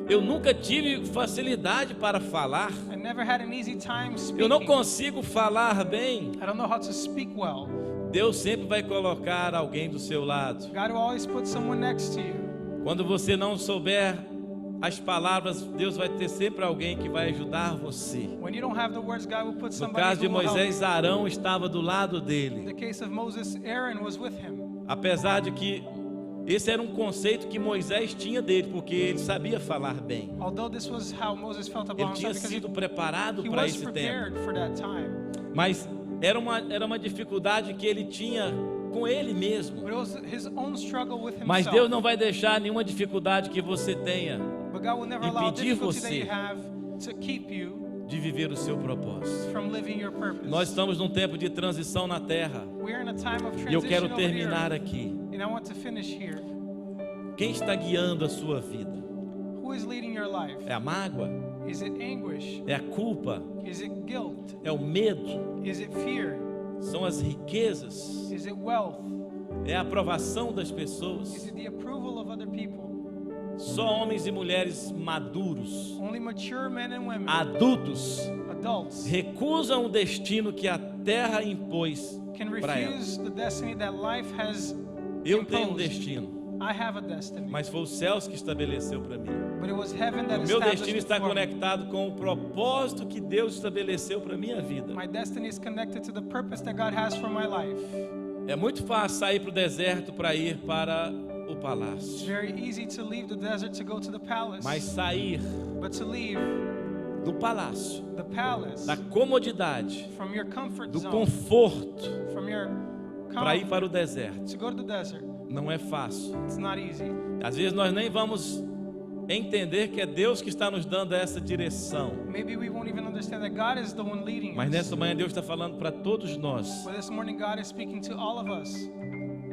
Speaker 1: eu nunca tive facilidade para falar.
Speaker 2: I never had an easy time
Speaker 1: Eu não
Speaker 2: speaking.
Speaker 1: consigo falar bem."
Speaker 2: I don't know how to speak well."
Speaker 1: Deus sempre vai colocar alguém do seu lado.
Speaker 2: God will always put someone next to you.
Speaker 1: Quando você não souber as palavras, Deus vai ter sempre alguém que vai ajudar você.
Speaker 2: When you don't have the words, God will put
Speaker 1: No
Speaker 2: somebody
Speaker 1: caso de
Speaker 2: who will help
Speaker 1: Moisés,
Speaker 2: you.
Speaker 1: Arão estava do lado
Speaker 2: In
Speaker 1: dele.
Speaker 2: the case of Moses, Aaron was with him.
Speaker 1: Apesar de que esse era um conceito que Moisés tinha dele, porque ele sabia falar bem.
Speaker 2: Although this was how Moses felt
Speaker 1: Ele
Speaker 2: about
Speaker 1: tinha
Speaker 2: himself, because
Speaker 1: sido preparado
Speaker 2: he
Speaker 1: para
Speaker 2: was
Speaker 1: esse tempo.
Speaker 2: prepared for that time.
Speaker 1: Mas era uma dificuldade que ele tinha com ele mesmo.
Speaker 2: But it was his own struggle with himself.
Speaker 1: Mas Deus não vai deixar nenhuma dificuldade que você tenha
Speaker 2: But God will never allow
Speaker 1: impedir
Speaker 2: difficulty that
Speaker 1: você
Speaker 2: you have to keep you
Speaker 1: de viver o seu propósito.
Speaker 2: from living your purpose.
Speaker 1: Nós estamos num tempo de transição na terra.
Speaker 2: We're in a time of
Speaker 1: E eu quero
Speaker 2: transition over
Speaker 1: terminar
Speaker 2: here,
Speaker 1: aqui.
Speaker 2: and I want to finish here.
Speaker 1: Quem está guiando a sua vida?
Speaker 2: Who is leading your life?
Speaker 1: É a mágoa?
Speaker 2: Is it anguish?
Speaker 1: É a culpa?
Speaker 2: Is it guilt?
Speaker 1: É o medo?
Speaker 2: Is it fear?
Speaker 1: São as riquezas?
Speaker 2: Is it wealth?
Speaker 1: É a aprovação das
Speaker 2: Is
Speaker 1: pessoas?
Speaker 2: it the approval of other people?
Speaker 1: Só homens e mulheres maduros,
Speaker 2: Only mature men and women,
Speaker 1: adultos,
Speaker 2: adults,
Speaker 1: recusam o destino que a terra impôs
Speaker 2: can
Speaker 1: para elas.
Speaker 2: refuse the destiny that life has
Speaker 1: Eu tenho um
Speaker 2: imposed.
Speaker 1: destino,
Speaker 2: I have a destiny,
Speaker 1: mas foi os céus que estabeleceu para mim.
Speaker 2: but it was heaven that
Speaker 1: O meu
Speaker 2: established
Speaker 1: destino
Speaker 2: it
Speaker 1: está
Speaker 2: for me.
Speaker 1: conectado com o propósito que Deus estabeleceu para minha vida.
Speaker 2: My destiny is connected to the purpose that God has for my life.
Speaker 1: É muito fácil sair para o deserto para ir para o
Speaker 2: It's
Speaker 1: palácio.
Speaker 2: very easy to leave the desert to go to the palace.
Speaker 1: Mas sair
Speaker 2: But to leave
Speaker 1: do palácio,
Speaker 2: the palace
Speaker 1: da comodidade,
Speaker 2: from your comfort
Speaker 1: do
Speaker 2: zone,
Speaker 1: conforto,
Speaker 2: from your
Speaker 1: para ir
Speaker 2: comfort,
Speaker 1: para o deserto,
Speaker 2: to go to the desert,
Speaker 1: não é fácil.
Speaker 2: it's not easy.
Speaker 1: Às vezes nós nem vamos entender que é Deus que está nos dando essa direção.
Speaker 2: Maybe we won't even understand that God is the one leading
Speaker 1: Mas
Speaker 2: us.
Speaker 1: nessa manhã Deus está falando para todos nós.
Speaker 2: But this morning God is speaking to all of us.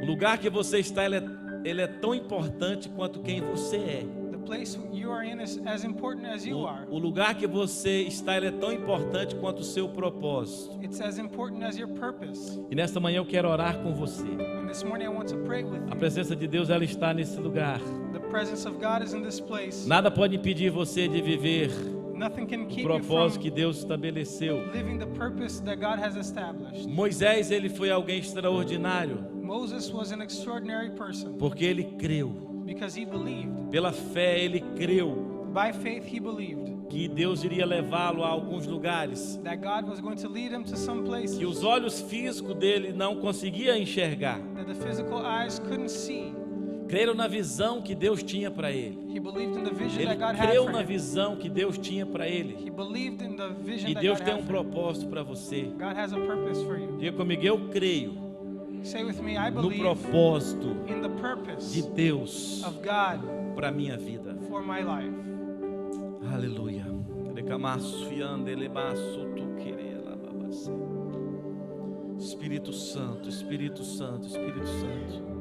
Speaker 1: O lugar que você está, ele é tão importante quanto quem você é.
Speaker 2: The place you are in is as important as you are.
Speaker 1: O lugar que você está, ele é tão importante quanto o seu propósito.
Speaker 2: It's as important as your purpose.
Speaker 1: E nesta manhã eu quero orar com você.
Speaker 2: And this morning I want to pray with
Speaker 1: A
Speaker 2: you.
Speaker 1: presença de Deus, ela está nesse lugar.
Speaker 2: The presence of God is in this place.
Speaker 1: Nada pode impedir você de viver
Speaker 2: Nothing can
Speaker 1: o
Speaker 2: keep you
Speaker 1: propósito
Speaker 2: from
Speaker 1: que Deus estabeleceu.
Speaker 2: living the purpose that God has established.
Speaker 1: Moisés, ele foi alguém extraordinário,
Speaker 2: Moses was an extraordinary person
Speaker 1: porque ele creu.
Speaker 2: because he believed.
Speaker 1: Pela fé, ele creu
Speaker 2: By faith he believed
Speaker 1: que Deus iria levá-lo a alguns lugares
Speaker 2: that God was going to lead him to some places
Speaker 1: que os olhos físicos dele não conseguiam enxergar.
Speaker 2: that the physical eyes couldn't see.
Speaker 1: Creram na visão que Deus tinha para ele.
Speaker 2: He believed in the vision
Speaker 1: Ele
Speaker 2: that God had
Speaker 1: creu
Speaker 2: for
Speaker 1: na
Speaker 2: him.
Speaker 1: visão que Deus tinha para ele.
Speaker 2: He believed in the vision
Speaker 1: E
Speaker 2: that
Speaker 1: Deus
Speaker 2: God
Speaker 1: tem
Speaker 2: had
Speaker 1: um
Speaker 2: for him.
Speaker 1: propósito para você.
Speaker 2: God has a purpose for you.
Speaker 1: Diga comigo, eu creio
Speaker 2: Say with me, I
Speaker 1: no
Speaker 2: believe
Speaker 1: propósito
Speaker 2: in the
Speaker 1: de
Speaker 2: purpose
Speaker 1: Deus
Speaker 2: of God
Speaker 1: para a minha vida.
Speaker 2: for my life.
Speaker 1: Aleluia. Espírito Santo, Espírito Santo, Espírito Santo.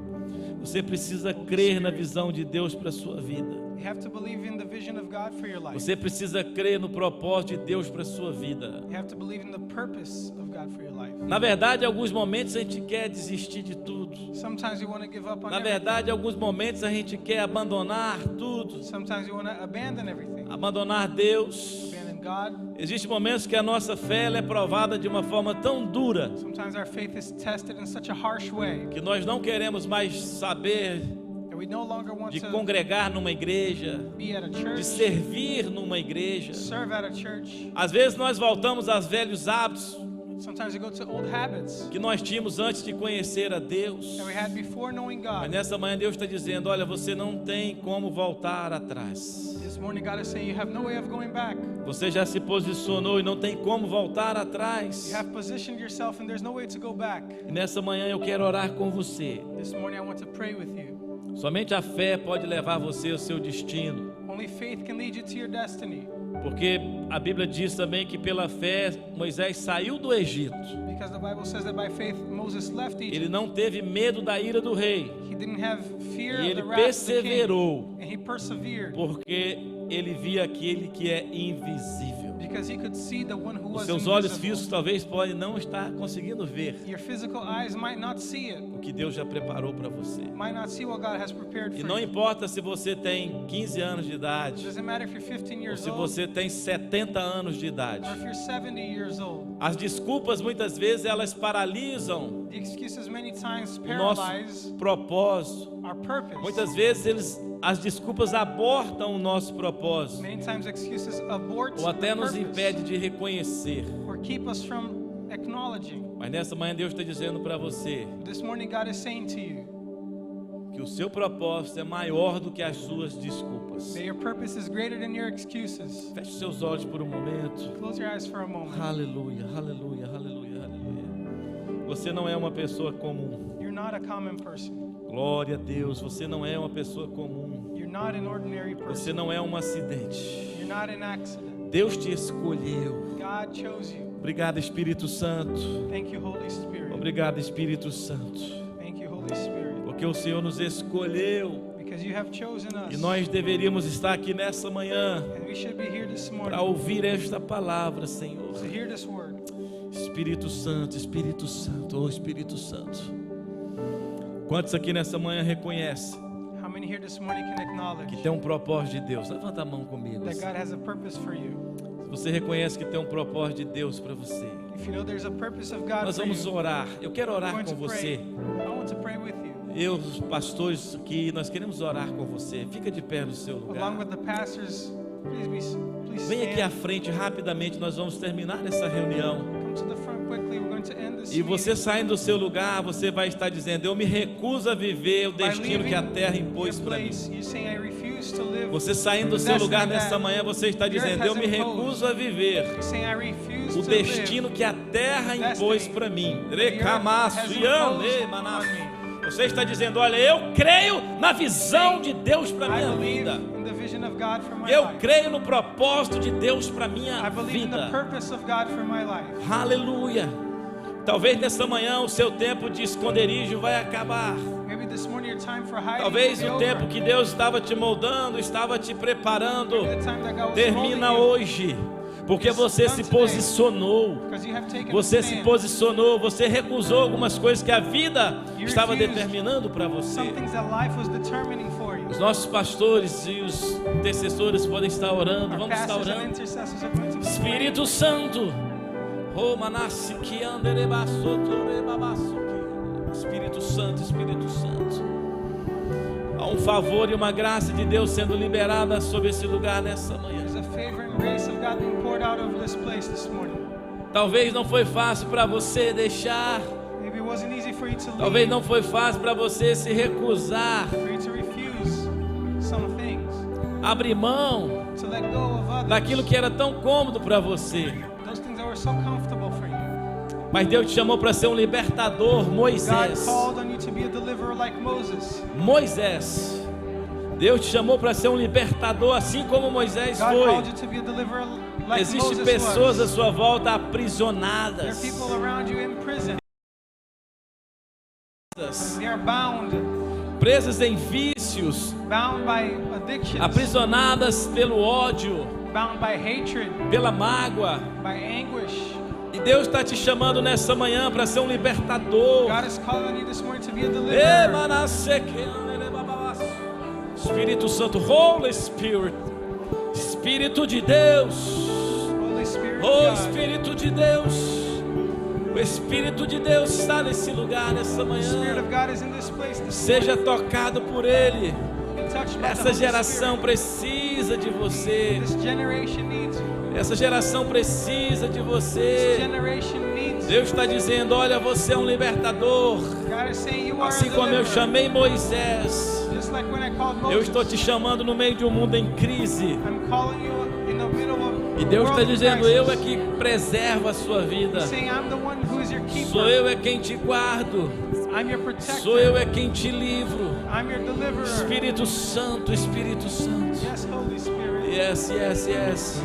Speaker 1: Você precisa crer na visão de Deus para a sua vida.
Speaker 2: You have to believe in the vision of God for your life.
Speaker 1: Você precisa crer no propósito de Deus para a sua vida.
Speaker 2: You have to believe in the purpose of God for your life.
Speaker 1: Na verdade, em alguns momentos a gente quer desistir de tudo.
Speaker 2: Sometimes you want to give up on
Speaker 1: Na
Speaker 2: everything.
Speaker 1: verdade, em alguns momentos a gente quer abandonar tudo,
Speaker 2: Sometimes you want to abandon everything.
Speaker 1: abandonar Deus.
Speaker 2: Abandon God.
Speaker 1: Existem momentos que a nossa fé ela é provada de uma forma tão dura
Speaker 2: Sometimes our faith is tested in such a harsh way
Speaker 1: que nós não queremos mais saber
Speaker 2: that we no longer want
Speaker 1: de
Speaker 2: to
Speaker 1: congregar numa igreja,
Speaker 2: be at a
Speaker 1: de
Speaker 2: church,
Speaker 1: servir numa igreja.
Speaker 2: serve at a church.
Speaker 1: Às vezes nós voltamos aos velhos hábitos
Speaker 2: Sometimes we go to old habits
Speaker 1: que nós tínhamos antes de conhecer a Deus.
Speaker 2: that we had before knowing
Speaker 1: Mas
Speaker 2: God.
Speaker 1: nessa manhã Deus está dizendo, olha, você não tem como voltar atrás.
Speaker 2: This morning God is saying you have no way of going back.
Speaker 1: Você já se posicionou e não tem como voltar atrás.
Speaker 2: You have positioned yourself and there's no way to go back.
Speaker 1: E nessa manhã eu quero orar com você.
Speaker 2: This morning I want to pray with you.
Speaker 1: Somente a fé pode levar você ao seu destino.
Speaker 2: Only faith can lead you to your destiny.
Speaker 1: Porque a Bíblia diz também que pela fé Moisés saiu do Egito.
Speaker 2: Because the Bible says that by faith Moses left
Speaker 1: Ele
Speaker 2: Egypt.
Speaker 1: não teve medo da ira do rei.
Speaker 2: He didn't have fear
Speaker 1: E
Speaker 2: of
Speaker 1: ele
Speaker 2: the wrath of the king.
Speaker 1: perseverou,
Speaker 2: And he persevered
Speaker 1: porque ele via aquele que é invisível.
Speaker 2: because he could see the one who
Speaker 1: Os
Speaker 2: was
Speaker 1: seus olhos
Speaker 2: invisible.
Speaker 1: físicos talvez podem não estar conseguindo ver
Speaker 2: Your physical eyes might not see it,
Speaker 1: o que Deus já preparou para você.
Speaker 2: might not see what God has prepared
Speaker 1: E
Speaker 2: for
Speaker 1: não
Speaker 2: you.
Speaker 1: importa se você tem 15 anos de
Speaker 2: It
Speaker 1: idade,
Speaker 2: doesn't matter if you're 15
Speaker 1: ou
Speaker 2: years
Speaker 1: se
Speaker 2: old
Speaker 1: você tem 70 anos de idade.
Speaker 2: or if you're 70 years old.
Speaker 1: As desculpas muitas vezes elas paralisam
Speaker 2: The excuses many times
Speaker 1: o nosso
Speaker 2: paralyze
Speaker 1: propósito.
Speaker 2: our purpose.
Speaker 1: Muitas vezes as desculpas abortam o nosso propósito,
Speaker 2: Many times excuses abort
Speaker 1: ou até
Speaker 2: the
Speaker 1: nos
Speaker 2: purpose
Speaker 1: impede de reconhecer.
Speaker 2: or keep us from acknowledging.
Speaker 1: Mas nessa manhã Deus está dizendo para você
Speaker 2: This morning God is saying to you
Speaker 1: que o seu propósito é maior do que as suas desculpas.
Speaker 2: that your purpose is greater than your excuses.
Speaker 1: Feche seus olhos por um momento.
Speaker 2: Close your eyes for a moment.
Speaker 1: Aleluia, aleluia, aleluia, aleluia. Você não é uma pessoa comum.
Speaker 2: You're not a common person.
Speaker 1: Glória a Deus, você não é uma pessoa comum.
Speaker 2: You're not an ordinary
Speaker 1: Você
Speaker 2: person.
Speaker 1: não é um acidente.
Speaker 2: You're not an accident.
Speaker 1: Deus te escolheu.
Speaker 2: God chose you.
Speaker 1: Obrigado, Espírito Santo.
Speaker 2: Thank you, Holy Spirit.
Speaker 1: Obrigado, Espírito Santo.
Speaker 2: Thank you, Holy Spirit.
Speaker 1: Porque o Senhor nos escolheu.
Speaker 2: Because you have chosen us.
Speaker 1: E nós deveríamos estar aqui nessa manhã
Speaker 2: And we should be here this morning
Speaker 1: para ouvir esta palavra, Senhor.
Speaker 2: to hear this word.
Speaker 1: Espírito Santo, Espírito Santo, oh Espírito Santo. Quantos aqui nessa manhã reconhecem
Speaker 2: How many here this morning can acknowledge
Speaker 1: que tem um propósito de Deus? Levanta a mão comigo.
Speaker 2: that
Speaker 1: Se
Speaker 2: God has a purpose for you?
Speaker 1: você reconhece que tem um propósito de Deus para você,
Speaker 2: If you know there's a purpose of God
Speaker 1: nós
Speaker 2: for
Speaker 1: vamos
Speaker 2: you,
Speaker 1: orar. Eu quero
Speaker 2: we're
Speaker 1: orar
Speaker 2: going
Speaker 1: com
Speaker 2: to pray.
Speaker 1: você.
Speaker 2: I want to pray with you.
Speaker 1: Eu, os pastores aqui, nós queremos orar com você. Fica de pé no seu
Speaker 2: Along
Speaker 1: lugar.
Speaker 2: with the pastors, please
Speaker 1: Vem aqui à
Speaker 2: stand.
Speaker 1: frente rapidamente, nós vamos terminar essa reunião.
Speaker 2: Come to the front quickly. We're going going to end this
Speaker 1: E você
Speaker 2: meeting
Speaker 1: saindo do seu lugar, você vai estar dizendo: eu me recuso a viver o
Speaker 2: by
Speaker 1: destino que a
Speaker 2: leaving
Speaker 1: terra
Speaker 2: your
Speaker 1: impôs para mim.
Speaker 2: place. You're saying, I refuse to live.
Speaker 1: Você saindo do seu lugar nessa manhã, você está dizendo: eu me recuso a viver
Speaker 2: You're saying, I refuse
Speaker 1: o
Speaker 2: to
Speaker 1: destino
Speaker 2: live.
Speaker 1: que a terra impôs para mim. Recamaço, yane, manasso. Você está dizendo: olha, eu creio na visão de Deus para
Speaker 2: I
Speaker 1: minha
Speaker 2: believe
Speaker 1: vida.
Speaker 2: in the vision of God for my
Speaker 1: Eu
Speaker 2: life.
Speaker 1: creio no propósito de Deus para minha
Speaker 2: I believe in the
Speaker 1: vida.
Speaker 2: purpose of God for my life.
Speaker 1: Aleluia. Talvez nessa manhã o seu tempo de esconderijo vai acabar.
Speaker 2: Maybe this morning your time for hiding
Speaker 1: Talvez
Speaker 2: will
Speaker 1: o
Speaker 2: be
Speaker 1: tempo
Speaker 2: over.
Speaker 1: que Deus estava te moldando, estava te preparando,
Speaker 2: Maybe the time that God was
Speaker 1: termina
Speaker 2: molding you,
Speaker 1: hoje, porque você se posicionou.
Speaker 2: because you have taken
Speaker 1: Você
Speaker 2: a
Speaker 1: se
Speaker 2: stand.
Speaker 1: posicionou, você recusou algumas coisas que a vida
Speaker 2: You
Speaker 1: estava
Speaker 2: refused
Speaker 1: determinando para você.
Speaker 2: some things that life was determining for you.
Speaker 1: Os nossos pastores e os intercessores podem estar orando.
Speaker 2: Our
Speaker 1: Vamos estar
Speaker 2: pastors and
Speaker 1: orando.
Speaker 2: intercessors are going to be
Speaker 1: Espírito Santo. Oh, manassi que Espírito Santo, Espírito Santo. Há um favor e uma graça de Deus sendo liberada sobre esse lugar nessa manhã.
Speaker 2: There's a favor and grace of God being poured out over this place this morning.
Speaker 1: Talvez não foi fácil para você deixar.
Speaker 2: Maybe it wasn't easy for you to
Speaker 1: Talvez
Speaker 2: leave,
Speaker 1: não foi fácil para você se recusar,
Speaker 2: for you to refuse some things,
Speaker 1: abrir mão
Speaker 2: to let go of others,
Speaker 1: daquilo que era tão cômodo para você.
Speaker 2: those things that were so comfortable for you.
Speaker 1: Mas Deus te chamou para ser um libertador,
Speaker 2: God
Speaker 1: Moisés.
Speaker 2: called on you to be a deliverer like Moses.
Speaker 1: Moisés. Deus te chamou para ser um libertador, assim como Moisés
Speaker 2: God
Speaker 1: foi.
Speaker 2: called you to be a deliverer like
Speaker 1: Existem
Speaker 2: Moses
Speaker 1: pessoas à
Speaker 2: was.
Speaker 1: sua volta
Speaker 2: There are
Speaker 1: aprisionadas,
Speaker 2: people around you in prison. They are bound
Speaker 1: presas em vícios,
Speaker 2: bound by addictions,
Speaker 1: aprisionadas pelo ódio,
Speaker 2: bound by hatred,
Speaker 1: pela mágoa.
Speaker 2: by anguish.
Speaker 1: E Deus está te chamando nessa manhã para ser um libertador.
Speaker 2: God is calling on you this morning to be a
Speaker 1: Ei,
Speaker 2: deliverer.
Speaker 1: manaseque, alebabaço. Espírito Santo, Holy Spirit, Espírito de Deus,
Speaker 2: Holy Spirit of
Speaker 1: oh
Speaker 2: God.
Speaker 1: Espírito de Deus, o Espírito de Deus está nesse lugar nessa
Speaker 2: The Spirit
Speaker 1: manhã.
Speaker 2: of God is in this place this
Speaker 1: Seja tocado por Ele.
Speaker 2: morning. Be touched by the
Speaker 1: Essa
Speaker 2: Holy
Speaker 1: geração
Speaker 2: Spirit.
Speaker 1: precisa de você.
Speaker 2: This generation needs you.
Speaker 1: Essa geração precisa de
Speaker 2: This
Speaker 1: você.
Speaker 2: generation needs you.
Speaker 1: Deus está dizendo: olha, você é um libertador.
Speaker 2: God is saying you are
Speaker 1: Assim
Speaker 2: a
Speaker 1: como eu
Speaker 2: deliverer.
Speaker 1: chamei Moisés,
Speaker 2: Just like when I called
Speaker 1: eu
Speaker 2: Moses.
Speaker 1: estou te chamando no meio de um mundo em crise.
Speaker 2: I'm calling you in the middle of
Speaker 1: E
Speaker 2: a
Speaker 1: Deus está
Speaker 2: world in
Speaker 1: dizendo:
Speaker 2: crisis.
Speaker 1: eu é que preservo a sua vida.
Speaker 2: He's saying I'm the one who is your keeper.
Speaker 1: Sou eu é quem te guardo.
Speaker 2: I'm your protector.
Speaker 1: Sou eu é quem te livro.
Speaker 2: I'm your deliverer.
Speaker 1: Espírito Santo, Espírito Santo.
Speaker 2: Yes, Holy Spirit.
Speaker 1: Yes, yes, yes.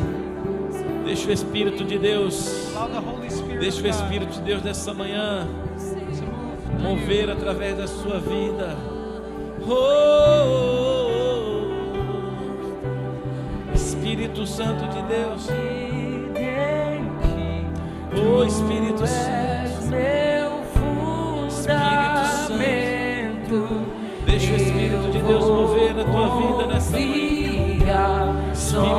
Speaker 1: Deixa o Espírito de Deus,
Speaker 2: Allow the Holy Spirit
Speaker 1: deixa
Speaker 2: of
Speaker 1: o
Speaker 2: God
Speaker 1: Espírito de Deus nessa manhã
Speaker 2: to move through
Speaker 1: mover
Speaker 2: you.
Speaker 1: através da sua vida. Oh, Espírito Santo de Deus. Oh, Espírito Santo. Deixa o Espírito de Deus mover a tua vida nessa manhã. Espírito